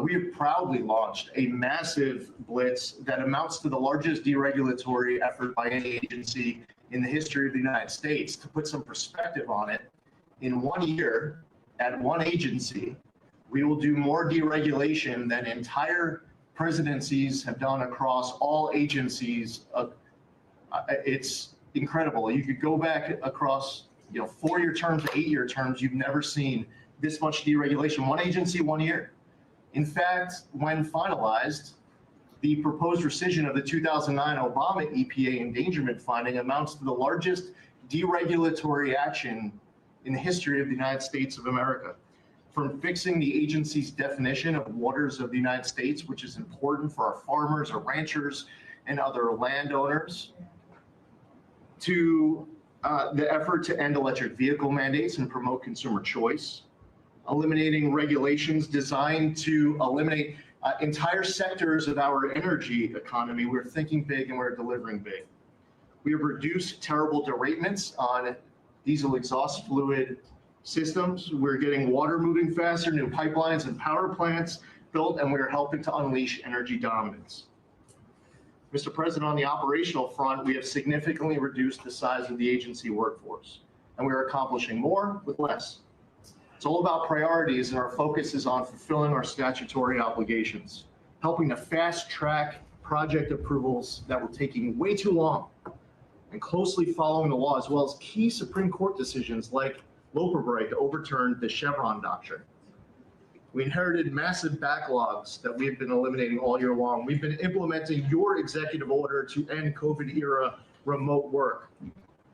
we have proudly launched a massive blitz that amounts to the largest deregulatory effort by any agency in the history of the United States. To put some perspective on it, in 1 year at one agency, we will do more deregulation than entire presidencies have done across all agencies. It's incredible. You could go back across 4-year terms to 8-year terms. You've never seen this much deregulation. One agency, 1 year. In fact, when finalized, the proposed rescission of the 2009 Obama EPA endangerment finding amounts to the largest deregulatory action in the history of the United States of America. From fixing the agency's definition of waters of the United States, which is important for our farmers, our ranchers, and other landowners, to the effort to end electric vehicle mandates and promote consumer choice, eliminating regulations designed to eliminate entire sectors of our energy economy. We're thinking big and we're delivering big. We have reduced terrible derailments on diesel exhaust fluid systems. We're getting water moving faster, new pipelines and power plants built, and we're helping to unleash energy dominance. Mr. President, on the operational front, we have significantly reduced the size of the agency workforce, and we are accomplishing more with less. It's all about priorities, and our focus is on fulfilling our statutory obligations, helping to fast track project approvals that were taking way too long, and closely following the law, as well as key Supreme Court decisions like Loper Bright to overturn the Chevron doctrine. We inherited massive backlogs that we've been eliminating all year long. We've been implementing your executive order to end COVID-era remote work.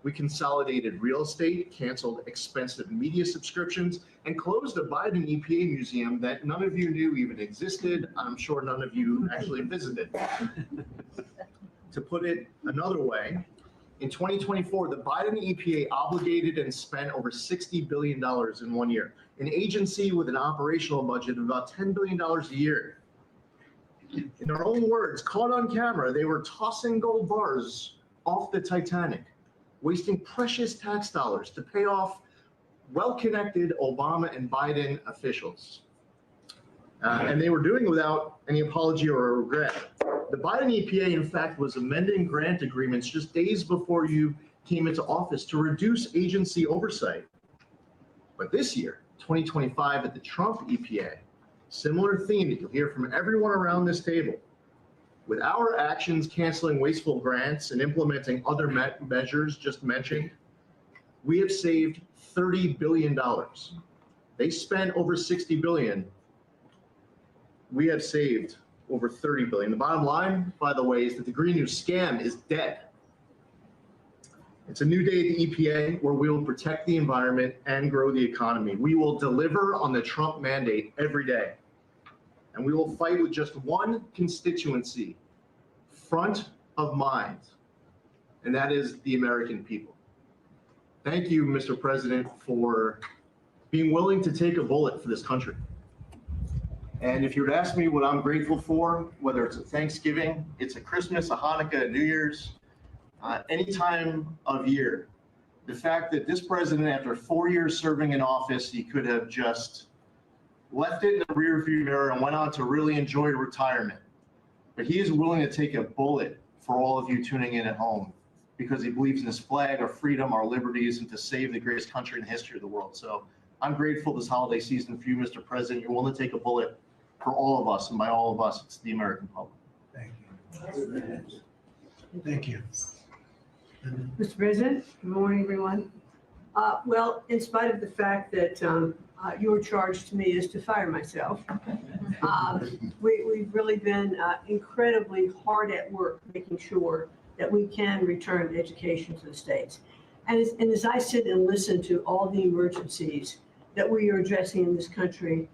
We consolidated real estate, canceled expensive media subscriptions, and closed a Biden EPA museum that none of you knew even existed. I'm sure none of you actually visited. To put it another way, in 2024, the Biden EPA obligated and spent over $60 billion in 1 year, an agency with an operational budget of about $10 billion a year. In their own words, caught on camera, they were tossing gold bars off the Titanic, wasting precious tax dollars to pay off well-connected Obama and Biden officials. And they were doing it without any apology or regret. The Biden EPA, in fact, was amending grant agreements just days before you came into office to reduce agency oversight. But this year, 2025, at the Trump EPA, similar theme that you'll hear from everyone around this table. With our actions canceling wasteful grants and implementing other measures just mentioned, we have saved $30 billion. They spent over $60 billion. We have saved over $30 billion. The bottom line, by the way, is that the Green New scam is dead. It's a new day at the EPA where we will protect the environment and grow the economy. We will deliver on the Trump mandate every day. And we will fight with just one constituency front of mind, and that is the American people. Thank you, Mr. President, for being willing to take a bullet for this country. And if you were to ask me what I'm grateful for, whether it's a Thanksgiving, it's a Christmas, a Hanukkah, a New Year's, any time of year, the fact that this president, after 4 years serving in office, he could have just left it in the rearview mirror and went on to really enjoy retirement. But he is willing to take a bullet for all of you tuning in at home because he believes in his flag, our freedom, our liberties, and to save the greatest country in the history of the world. So I'm grateful this holiday season for you, Mr. President. You're willing to take a bullet for all of us, and by all of us, it's the American public. Thank you. Thank you. Mr. President, good morning, everyone. Well, in spite of the fact that your charge to me is to fire myself, we've really been incredibly hard at work making sure that we can return education to the states. And as I sit and listen to all the emergencies that we are addressing in this country,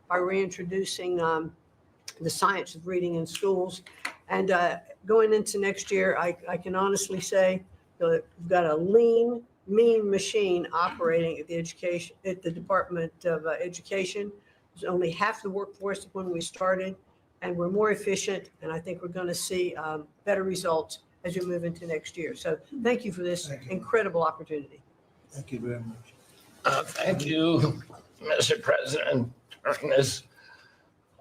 by reintroducing the science of reading in schools. And going into next year, I can honestly say that we've got a lean, mean machine operating at the Department of Education. There's only half the workforce when we started, and we're more efficient. And I think we're going to see better results as we move into next year. So thank you for this incredible opportunity. Thank you very much. Thank you, Mr. President, during this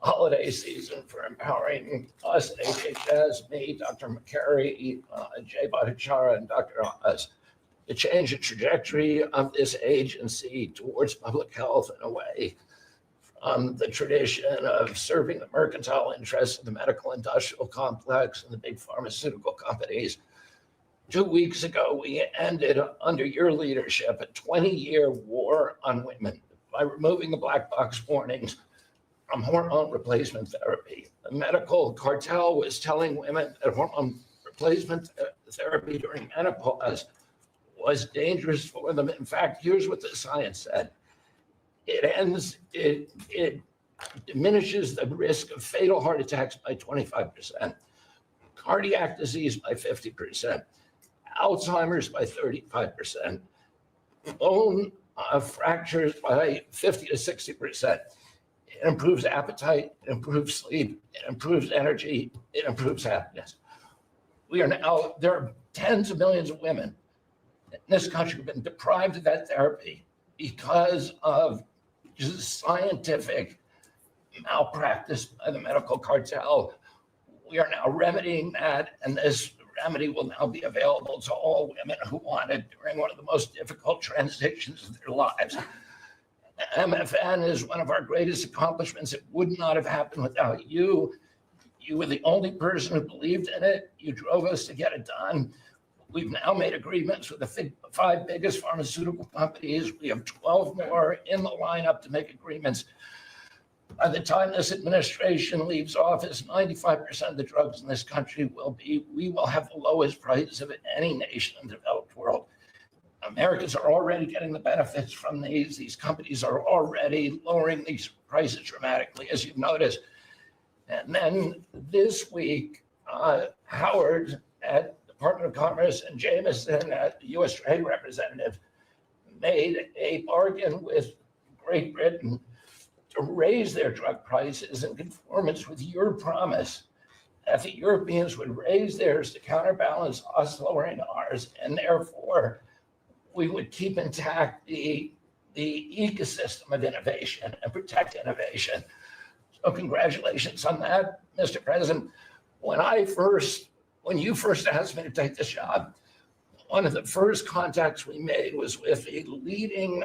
holiday season for empowering us, HHS, me, Dr. McCary, Jay Bhattacharya, and Dr. Oz to change the trajectory of this agency towards public health in a way the tradition of serving the mercantile interests of the medical industrial complex and the big pharmaceutical companies. 2 weeks ago, we ended, under your leadership, a 20-year war on women by removing the black box warnings from hormone replacement therapy. The medical cartel was telling women that hormone replacement therapy during menopause was dangerous for them. In fact, here's what the science said. It diminishes the risk of fatal heart attacks by 25%, cardiac disease by 50%, Alzheimer's by 35%, bone fractures by 50 to 60%. It improves appetite, it improves sleep, it improves energy, it improves happiness. There are tens of millions of women in this country who've been deprived of that therapy because of just scientific malpractice by the medical cartel. We are now remedying that, and this remedy will now be available to all women who want it during one of the most difficult transitions of their lives. MFN is one of our greatest accomplishments. It would not have happened without you. You were the only person who believed in it. You drove us to get it done. We've now made agreements with the 5 biggest pharmaceutical companies. We have 12 more in the lineup to make agreements. By the time this administration leaves office, 95% of the drugs in this country we will have the lowest prices of any nation in the developed world. Americans are already getting the benefits from these. These companies are already lowering these prices dramatically, as you've noticed. And then this week, Howard at Department of Commerce and Jameson at the U.S. Trade Representative made a bargain with Great Britain to raise their drug prices in conformance with your promise that the Europeans would raise theirs to counterbalance us lowering ours, and therefore we would keep intact the ecosystem of innovation and protect innovation. So congratulations on that, Mr. President. When you first asked me to take this job, one of the first contacts we made was with a leading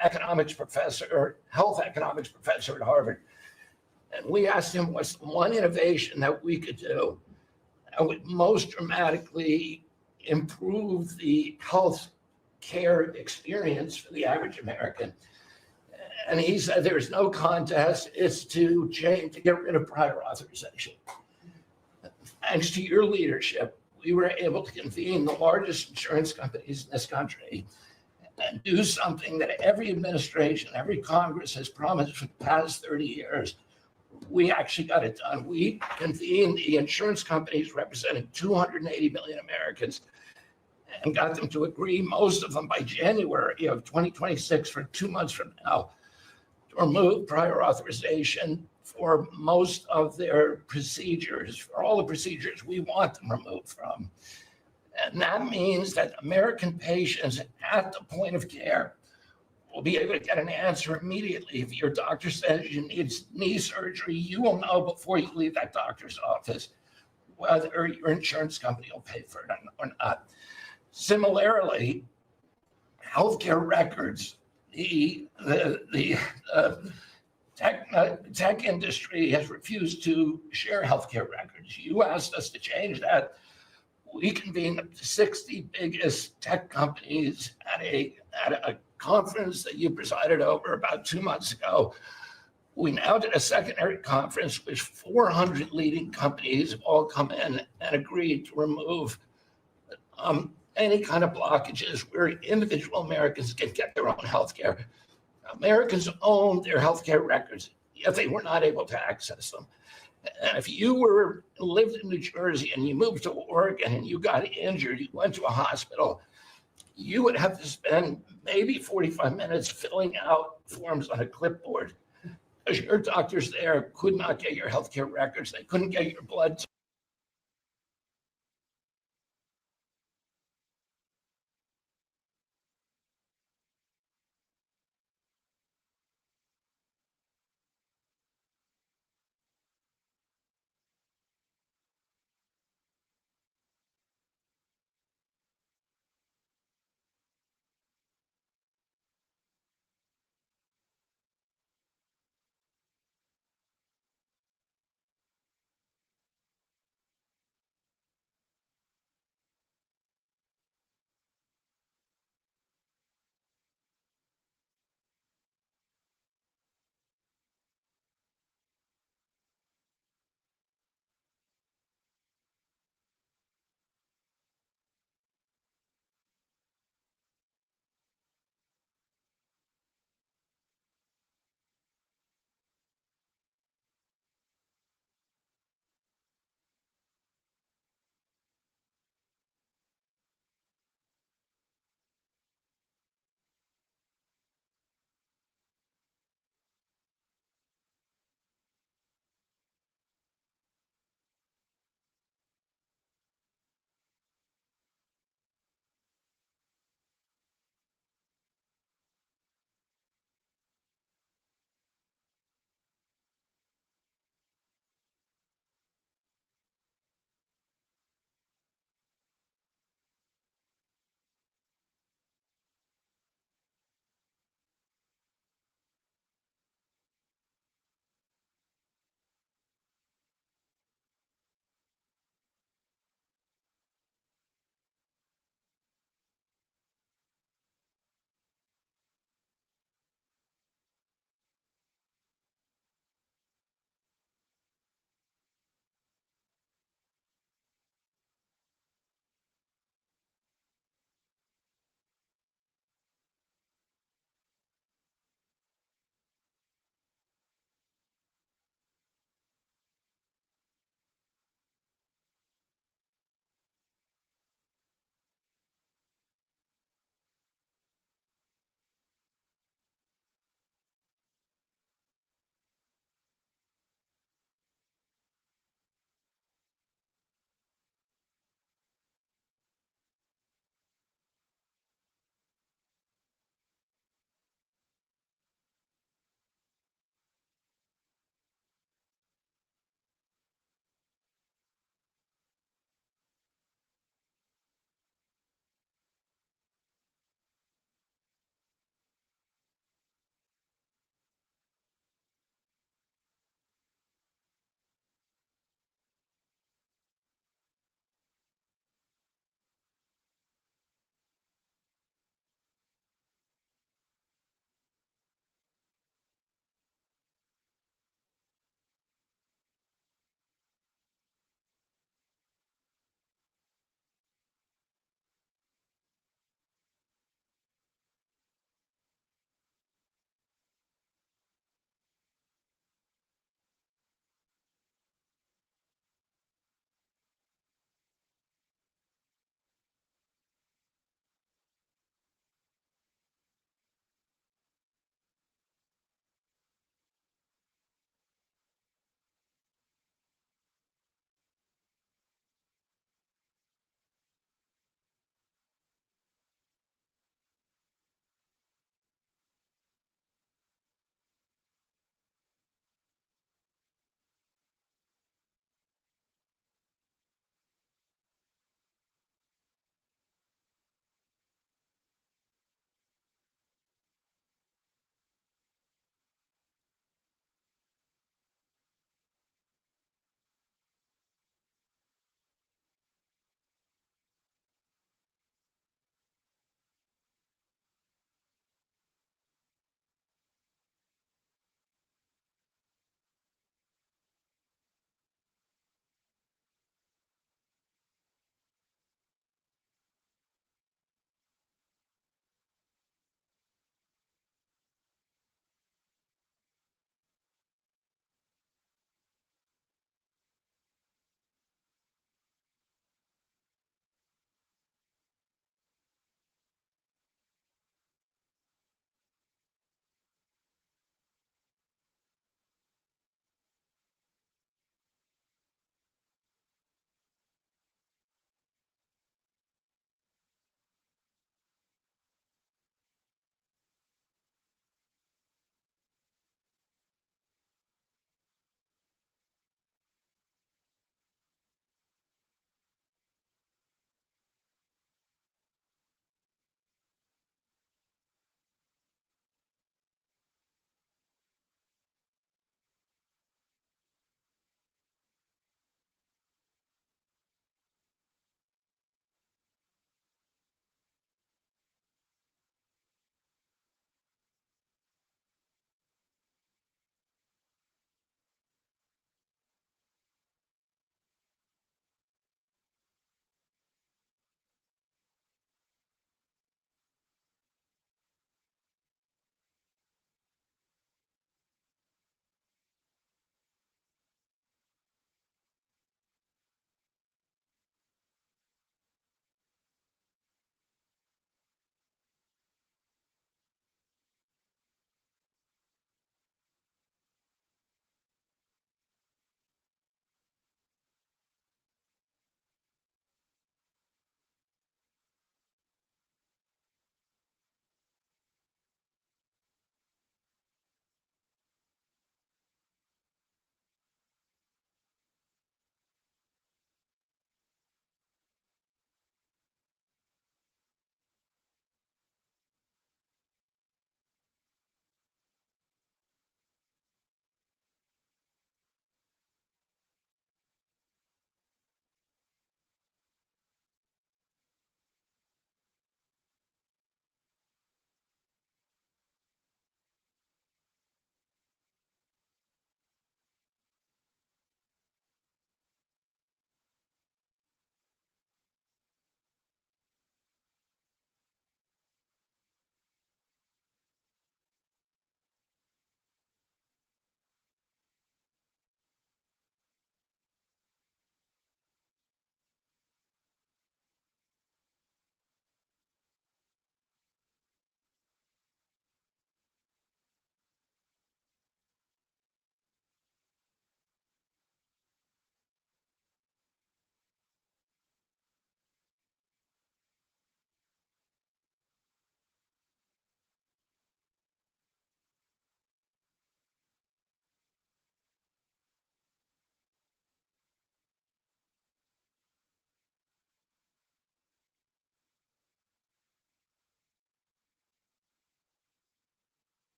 economics professor, health economics professor at Harvard. And we asked him what's the one innovation that we could do that would most dramatically improve the health care experience for the average American. And he said, there's no contest, it's to get rid of prior authorization. Thanks to your leadership, we were able to convene the largest insurance companies in this country and do something that every administration, every Congress has promised for the past 30 years. We actually got it done. We convened the insurance companies representing 280 million Americans and got them to agree, most of them by January of 2026, for 2 months from now, to remove prior authorization for most of their procedures, for all the procedures we want them removed from. And that means that American patients at the point of care will be able to get an answer immediately. If your doctor says you need knee surgery, you will know before you leave that doctor's office whether your insurance company will pay for it or not. Similarly, healthcare records, the tech industry has refused to share healthcare records. You asked us to change that. We convened the 60 biggest tech companies at a conference that you presided over about 2 months ago. We now did a secondary conference which 400 leading companies have all come in and agreed to remove any kind of blockages where individual Americans can get their own healthcare. Americans own their healthcare records, yet they were not able to access them. And if you lived in New Jersey and you moved to Oregon and you got injured, you went to a hospital, you would have to spend maybe 45 minutes filling out forms on a clipboard because your doctors there could not get your healthcare records. They couldn't get your blood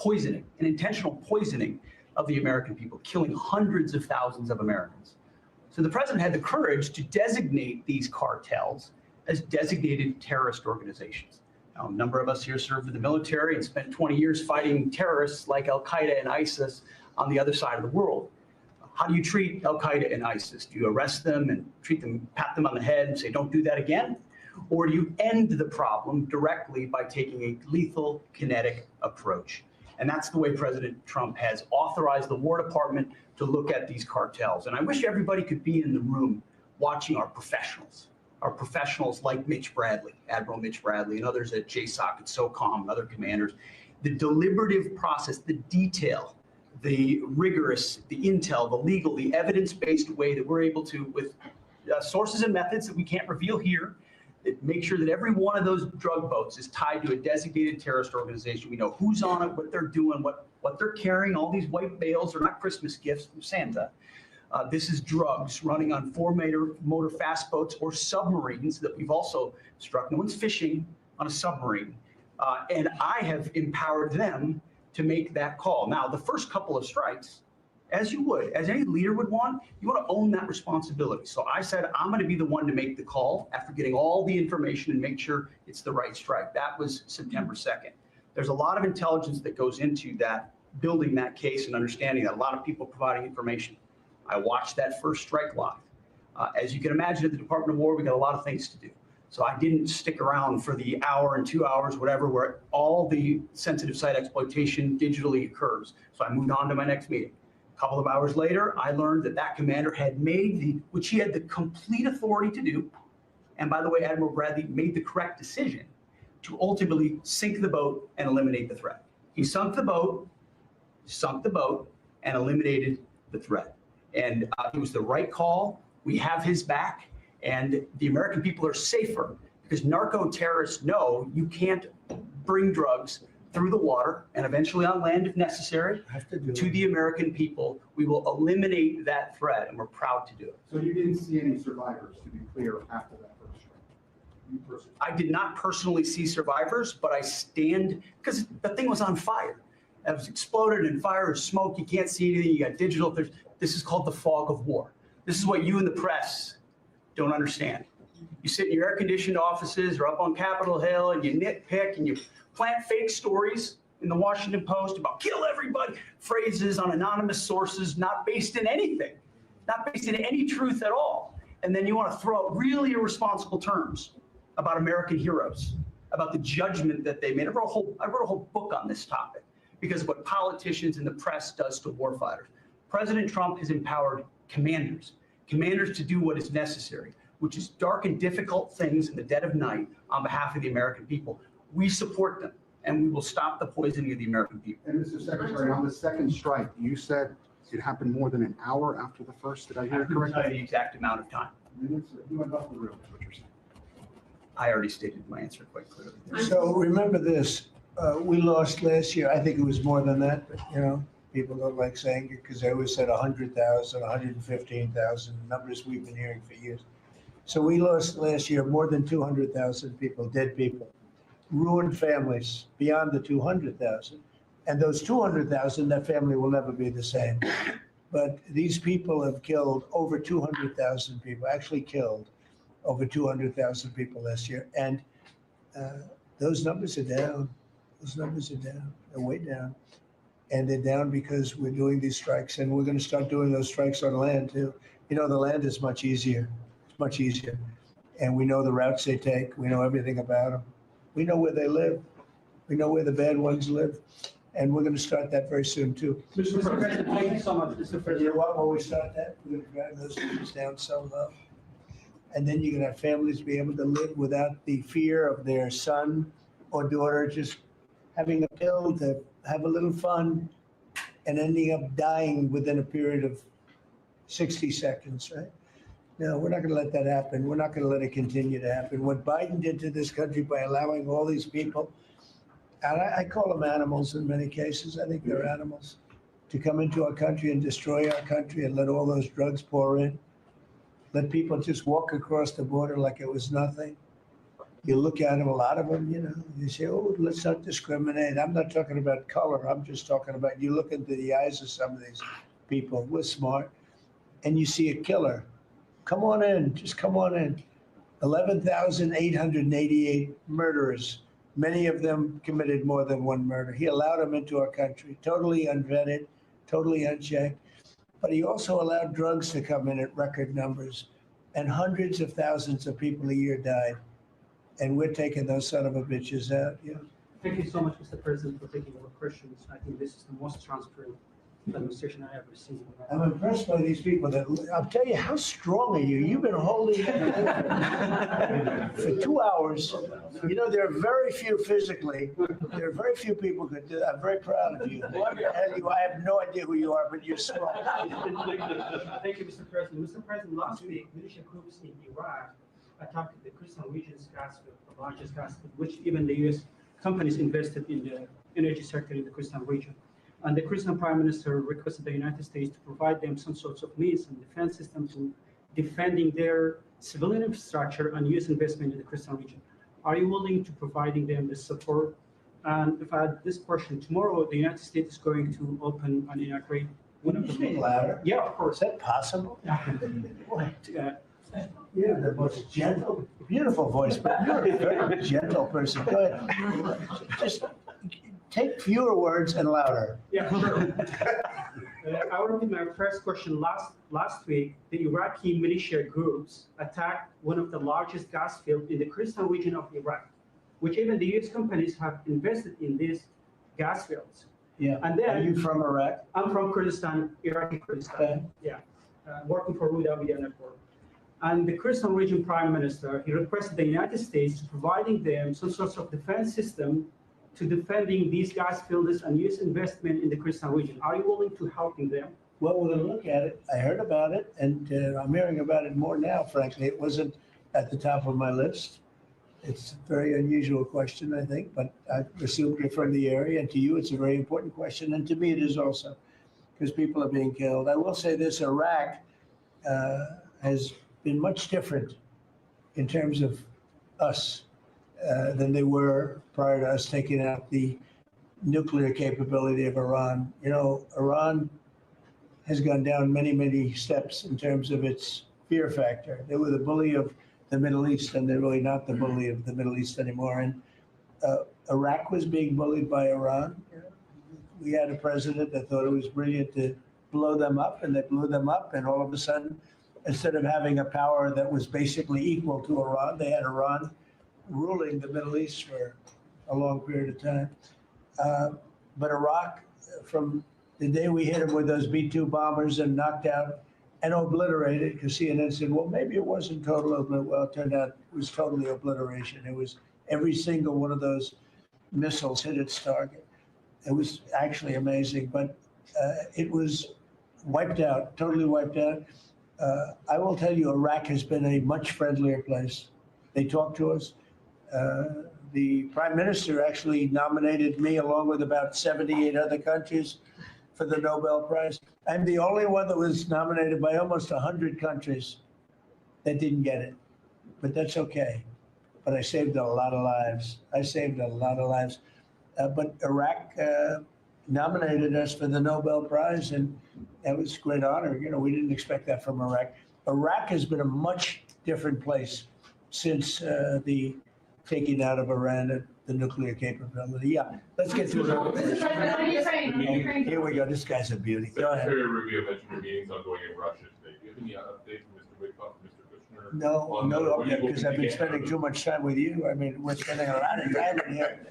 poisoning, an intentional poisoning of the American people, killing hundreds of thousands of Americans. So the president had the courage to designate these cartels as designated terrorist organizations. Now, a number of us here served in the military and spent 20 years fighting terrorists like Al-Qaeda and ISIS on the other side of the world. How do you treat Al-Qaeda and ISIS? Do you arrest them and treat them, pat them on the head and say, don't do that again? Or do you end the problem directly by taking a lethal kinetic approach? And that's the way President Trump has authorized the War Department to look at these cartels. And I wish everybody could be in the room watching our professionals like Mitch Bradley, Admiral Mitch Bradley, and others at JSOC and SOCOM and other commanders. The deliberative process, the detail, the rigorous, the intel, the legal, the evidence-based way that we're able to, with sources and methods that we can't reveal here, that make sure that every one of those drug boats is tied to a designated terrorist organization. We know who's on it, what they're doing, what they're carrying. All these white bales are not Christmas gifts from Santa. This is drugs running on motor fast boats or submarines that we've also struck. No one's fishing on a submarine. And I have empowered them to make that call. Now, the first couple of strikes, as you would, as any leader would want, you want to own that responsibility. So I said, I'm going to be the one to make the call after getting all the information and make sure it's the right strike. That was September 2nd. There's a lot of intelligence that goes into that, building that case and understanding that, a lot of people providing information. I watched that first strike live. As you can imagine, at the Department of War, we got a lot of things to do. So I didn't stick around for the hour and 2 hours, whatever, where all the sensitive site exploitation digitally occurs. So I moved on to my next meeting. A couple of hours later, I learned that that commander had made which he had the complete authority to do. And by the way, Admiral Bradley made the correct decision to ultimately sink the boat and eliminate the threat. He sunk the boat, and eliminated the threat. And it was the right call. We have his back, and the American people are safer because narco-terrorists know you can't bring drugs through the water and eventually on land if necessary to the American people. We will eliminate that threat, and we're proud to do it. So you didn't see any survivors, to be clear, after that first strike? You personally? I did not personally see survivors, but I stand, because the thing was on fire. It was exploded and fire and smoke. You can't see anything. You got digital. This is called the fog of war. This is what you in the press don't understand. You sit in your air-conditioned offices or up on Capitol Hill and you nitpick and you plant fake stories in the Washington Post about kill everybody, phrases on anonymous sources not based in anything, not based in any truth at all. And then you want to throw out really irresponsible terms about American heroes, about the judgment that they made. I wrote a whole book on this topic because of what politicians and the press does to warfighters. President Trump has empowered commanders to do what is necessary, which is dark and difficult things in the dead of night on behalf of the American people. We support them, and we will stop the poisoning of the American people. And Mr. Secretary, on the second strike, you said it happened more than an hour after the first. Did I hear it I couldn't tell you correctly? the exact amount of time. Minutes? You went off the room, is what you're saying. I already stated my answer quite clearly. So remember this, we lost last year, I think it was more than that, but people don't like saying it because they always said 100,000, 115,000, numbers we've been hearing for years. So we lost last year more than 200,000 people, dead people, ruined families beyond the 200,000. And those 200,000, that family will never be the same. But these people have killed over 200,000 people, actually killed over 200,000 people last year. And those numbers are down. Those numbers are down. They're way down. And they're down because we're doing these strikes, and we're going to start doing those strikes on land too. The land is much easier. It's much easier. And we know the routes they take. We know everything about them. We know where they live. We know where the bad ones live. And we're going to start that very soon too. Mr. President, thank you so much, Mr. President. You know what, when we start that, we're going to drive those numbers down so low. And then you're going to have families be able to live without the fear of their son or daughter just having a pill to have a little fun and ending up dying within a period of 60 seconds, right? No, we're not going to let that happen. We're not going to let it continue to happen. What Biden did to this country by allowing all these people, and I call them animals in many cases, I think they're animals, to come into our country and destroy our country and let all those drugs pour in. Let people just walk across the border like it was nothing. You look at them, a lot of them, you know, you say, oh, let's not discriminate. I'm not talking about color. I'm just talking about, you look into the eyes of some of these people, we're smart, and you see a killer. Come on in, just come on in. 11,888 murderers. Many of them committed more than one murder. He allowed them into our country, totally unvetted, totally unchecked. But he also allowed drugs to come in at record numbers, and hundreds of thousands of people a year died. And we're taking those son of a bitches out. Yeah. Thank you so much, Mr. President, for taking our questions. I think this is the most transparent administration I ever seen. I'm impressed by these people that, I'll tell you, how strong are you? You've been holding it for 2 hours. You know, there are very few physically, there are very few people who could do that. I'm very proud of you. Whoever the hell you, I have no idea who you are, but you're strong. Thank you, Mr. President. Mr. President, last week, militia groups in Iraq attacked the Kurdistan region's gas field, the largest gas field, which even the U.S. companies invested in the energy sector in the Kurdistan region. And the Kurdistan Prime Minister requested the United States to provide them some sorts of means and defense system to defending their civilian infrastructure and U.S. investment in the Kurdistan region. Are you willing to providing them the support? And if I had this question, tomorrow the United States is going to open and inaugurate one of the. Speak louder. Yeah, of course. Is that possible? Boy, Yeah, you're the most gentle, beautiful voice, but you're a very gentle person. Go ahead. Just take fewer words and louder. Yeah, sure. I will repeat my first question. Last week, the Iraqi militia groups attacked one of the largest gas fields in the Kurdistan region of Iraq, which even the U.S. companies have invested in these gas fields. Yeah. And then, are you from Iraq? I'm from Kurdistan, Iraqi Kurdistan. Okay. Yeah, working for Ruda Media Network. And the Kurdistan region prime minister, he requested the United States to providing them some sorts of defense system to defending these gas fields and U.S. investment in the Kurdistan region. Are you willing to helping them? Well, we're going to look at it. I heard about it, and I'm hearing about it more now, frankly. It wasn't at the top of my list. It's a very unusual question, I think, but I assume you're from the area, and to you, it's a very important question, and to me, it is also, because people are being killed. I will say this, Iraq has been much different in terms of us than they were prior to us taking out the nuclear capability of Iran. You know, Iran has gone down many, many steps in terms of its fear factor. They were the bully of the Middle East, and they're really not the bully of the Middle East anymore. And Iraq was being bullied by Iran. We had a president that thought it was brilliant to blow them up, and they blew them up, and all of a sudden, instead of having a power that was basically equal to Iran, they had Iran ruling the Middle East for a long period of time. But Iraq, from the day we hit them with those B-2 bombers and knocked out and obliterated, because CNN said, well, maybe it wasn't total obliteration. Well, it turned out it was totally obliteration. It was every single one of those missiles hit its target. It was actually amazing, but it was wiped out, totally wiped out. I will tell you, Iraq has been a much friendlier place. They talk to us. The prime minister actually nominated me along with about 78 other countries for the Nobel Prize. I'm the only one that was nominated by almost 100 countries that didn't get it, but that's okay. But I saved a lot of lives. I saved a lot of lives. But Iraq nominated us for the Nobel Prize, and that was a great honor. You know, we didn't expect that from Iraq. Iraq has been a much different place since the taking out of Iran the nuclear capability. Yeah, let's get through it. Here we go. This guy's a beauty. Go ahead. Secretary Rubio mentioned your meetings ongoing in Russia today. Do you have any updates from Mr. Witkoff and Mr. Kushner? No, because I've been spending too much time with you. I mean, we're spending a lot of time in here.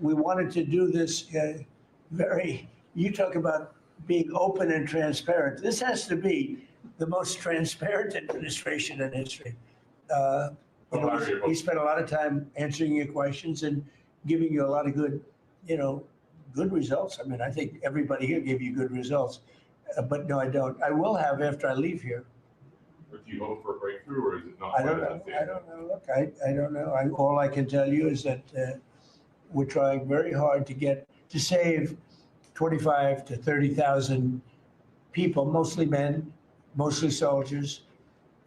We wanted to do this you talk about being open and transparent. This has to be the most transparent administration in history. He spent a lot of time answering your questions and giving you a lot of good results. I mean, I think everybody here gave you good results. But no, I don't. I will have after I leave here. Or do you hope for a breakthrough, or is it not? I don't know. Look, I don't know. All I can tell you is that we're trying very hard to save 25 to 30,000 people, mostly men, mostly soldiers,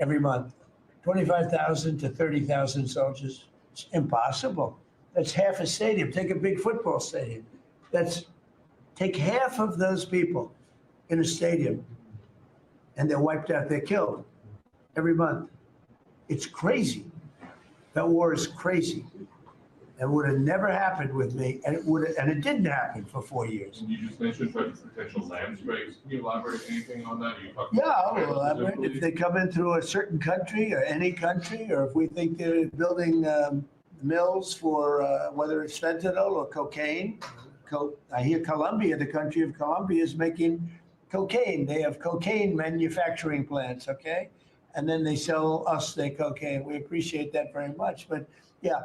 every month. 25,000 to 30,000 soldiers It's impossible. That's half a stadium. Take a big football stadium. Take half of those people in a stadium and they're wiped out, they're killed every month. It's crazy. That war is crazy. It would have never happened with me, and it didn't happen for 4 years. And you just mentioned potential land strikes. Can you elaborate anything on that? Yeah, I'll elaborate. If they come in through a certain country or any country, or if we think they're building mills for whether it's fentanyl or cocaine. I hear Colombia, the country of Colombia, is making cocaine. They have cocaine manufacturing plants, okay? And then they sell us their cocaine. We appreciate that very much. But yeah,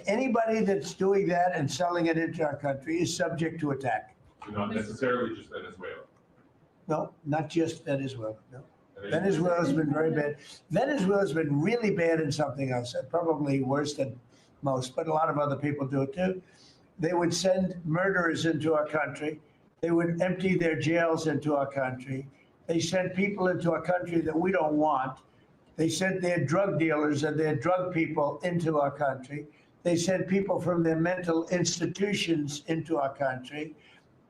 anybody that's doing that and selling it into our country is subject to attack. So not necessarily just Venezuela. No, not just Venezuela, no. Venezuela's been very bad. Venezuela's been really bad in something else, probably worse than most, but a lot of other people do it too. They would send murderers into our country. They would empty their jails into our country. They sent people into our country that we don't want. They sent their drug dealers and their drug people into our country. They sent people from their mental institutions into our country,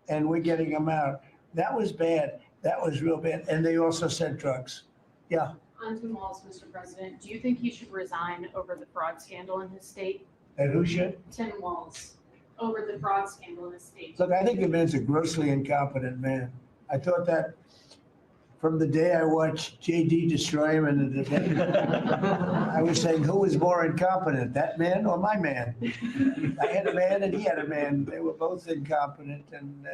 and we're getting them out. That was bad. That was real bad. And they also sent drugs. Yeah. On Tim Walz, Mr. President, do you think he should resign over the fraud scandal in his state? And who should? Tim Walz, over the fraud scandal in his state. Look, I think the man's a grossly incompetent man. I thought that from the day I watched JD destroy him in the debate. I was saying, who was more incompetent, that man or my man? I had a man and he had a man. They were both incompetent. And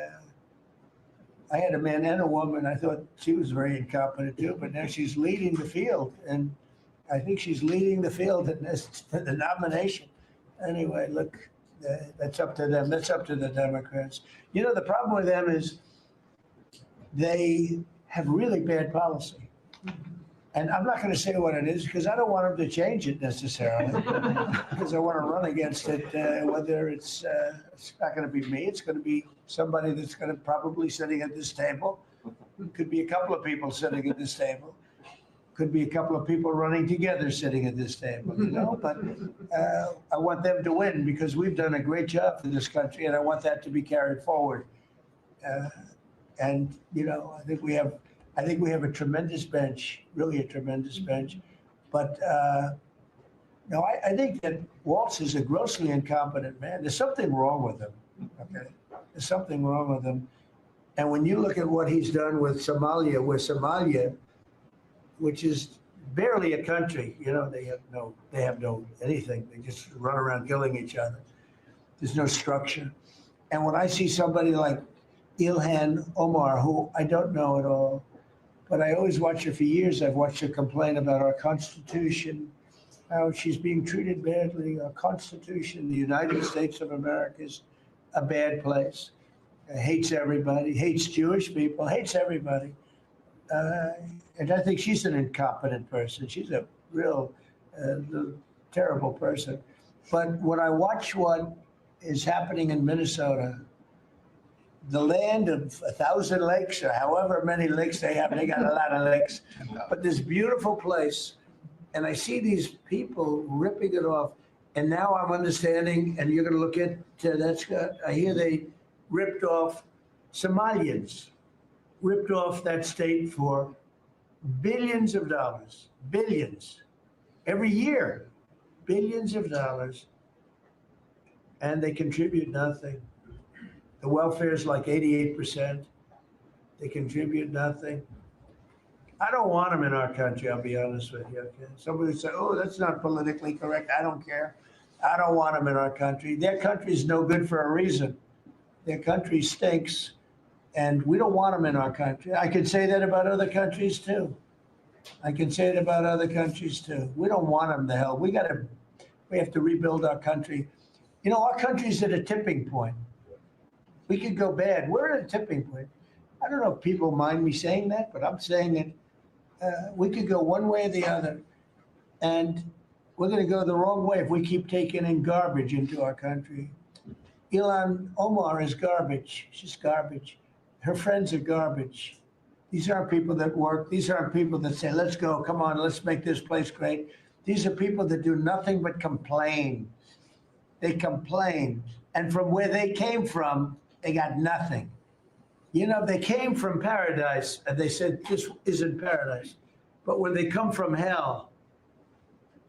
I had a man and a woman. I thought she was very incompetent too, but now she's leading the field. And I think she's leading the field in this, for the nomination. Anyway, look, that's up to them. That's up to the Democrats. You know, the problem with them is they have really bad policy. And I'm not going to say what it is because I don't want them to change it necessarily. Because I want to run against it, whether it's not going to be me, it's going to be somebody that's going to probably sitting at this table. It could be a couple of people sitting at this table. Could be a couple of people running together sitting at this table, you know? But I want them to win because we've done a great job for this country and I want that to be carried forward. And, you know, I think we have a tremendous bench, really a tremendous bench. But no, I think that Walz is a grossly incompetent man. There's something wrong with him, okay? There's something wrong with him. And when you look at what he's done with Somalia, which is barely a country, you know, they have no anything. They just run around killing each other. There's no structure. And when I see somebody like Ilhan Omar, who I don't know at all, but I always watch her for years. I've watched her complain about our Constitution, how she's being treated badly. Our Constitution, the United States of America, is a bad place. Hates everybody, hates Jewish people, hates everybody. And I think she's an incompetent person. She's a real terrible person. But when I watch what is happening in Minnesota, the land of 1,000 lakes or however many lakes they have, they got a lot of lakes, but this beautiful place. And I see these people ripping it off. And now I'm understanding, and you're gonna look at that, Scott, I hear they ripped off Somalians, ripped off that state for billions of dollars, billions, every year, billions of dollars, and they contribute nothing. The welfare is like 88%. They contribute nothing. I don't want them in our country, I'll be honest with you. Okay? Somebody would say, oh, that's not politically correct. I don't care. I don't want them in our country. Their country is no good for a reason. Their country stinks, and we don't want them in our country. I could say that about other countries too. I can say it about other countries too. We don't want them to hell. We have to rebuild our country. You know, our country's at a tipping point. We could go bad. We're at a tipping point. I don't know if people mind me saying that, but I'm saying it. We could go one way or the other, and we're going to go the wrong way if we keep taking in garbage into our country. Ilhan Omar is garbage. She's garbage. Her friends are garbage. These aren't people that work. These aren't people that say, let's go, come on, let's make this place great. These are people that do nothing but complain. they complain. And from where they came from, they got nothing. You know, they came from paradise and they said, this isn't paradise. But when they come from hell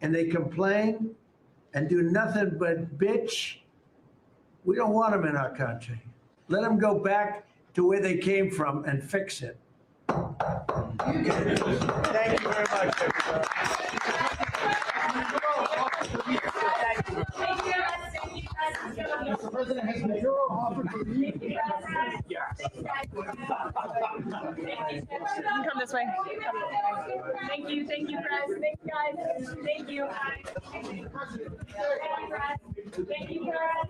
and they complain and do nothing but bitch, we don't want them in our country. Let them go back to where they came from and fix it. Thank you very much, everybody. Mr. President, has Maduro offered to leave? Come this way. Thank you, press. Thanks, guys. Thank you. Thank you, press.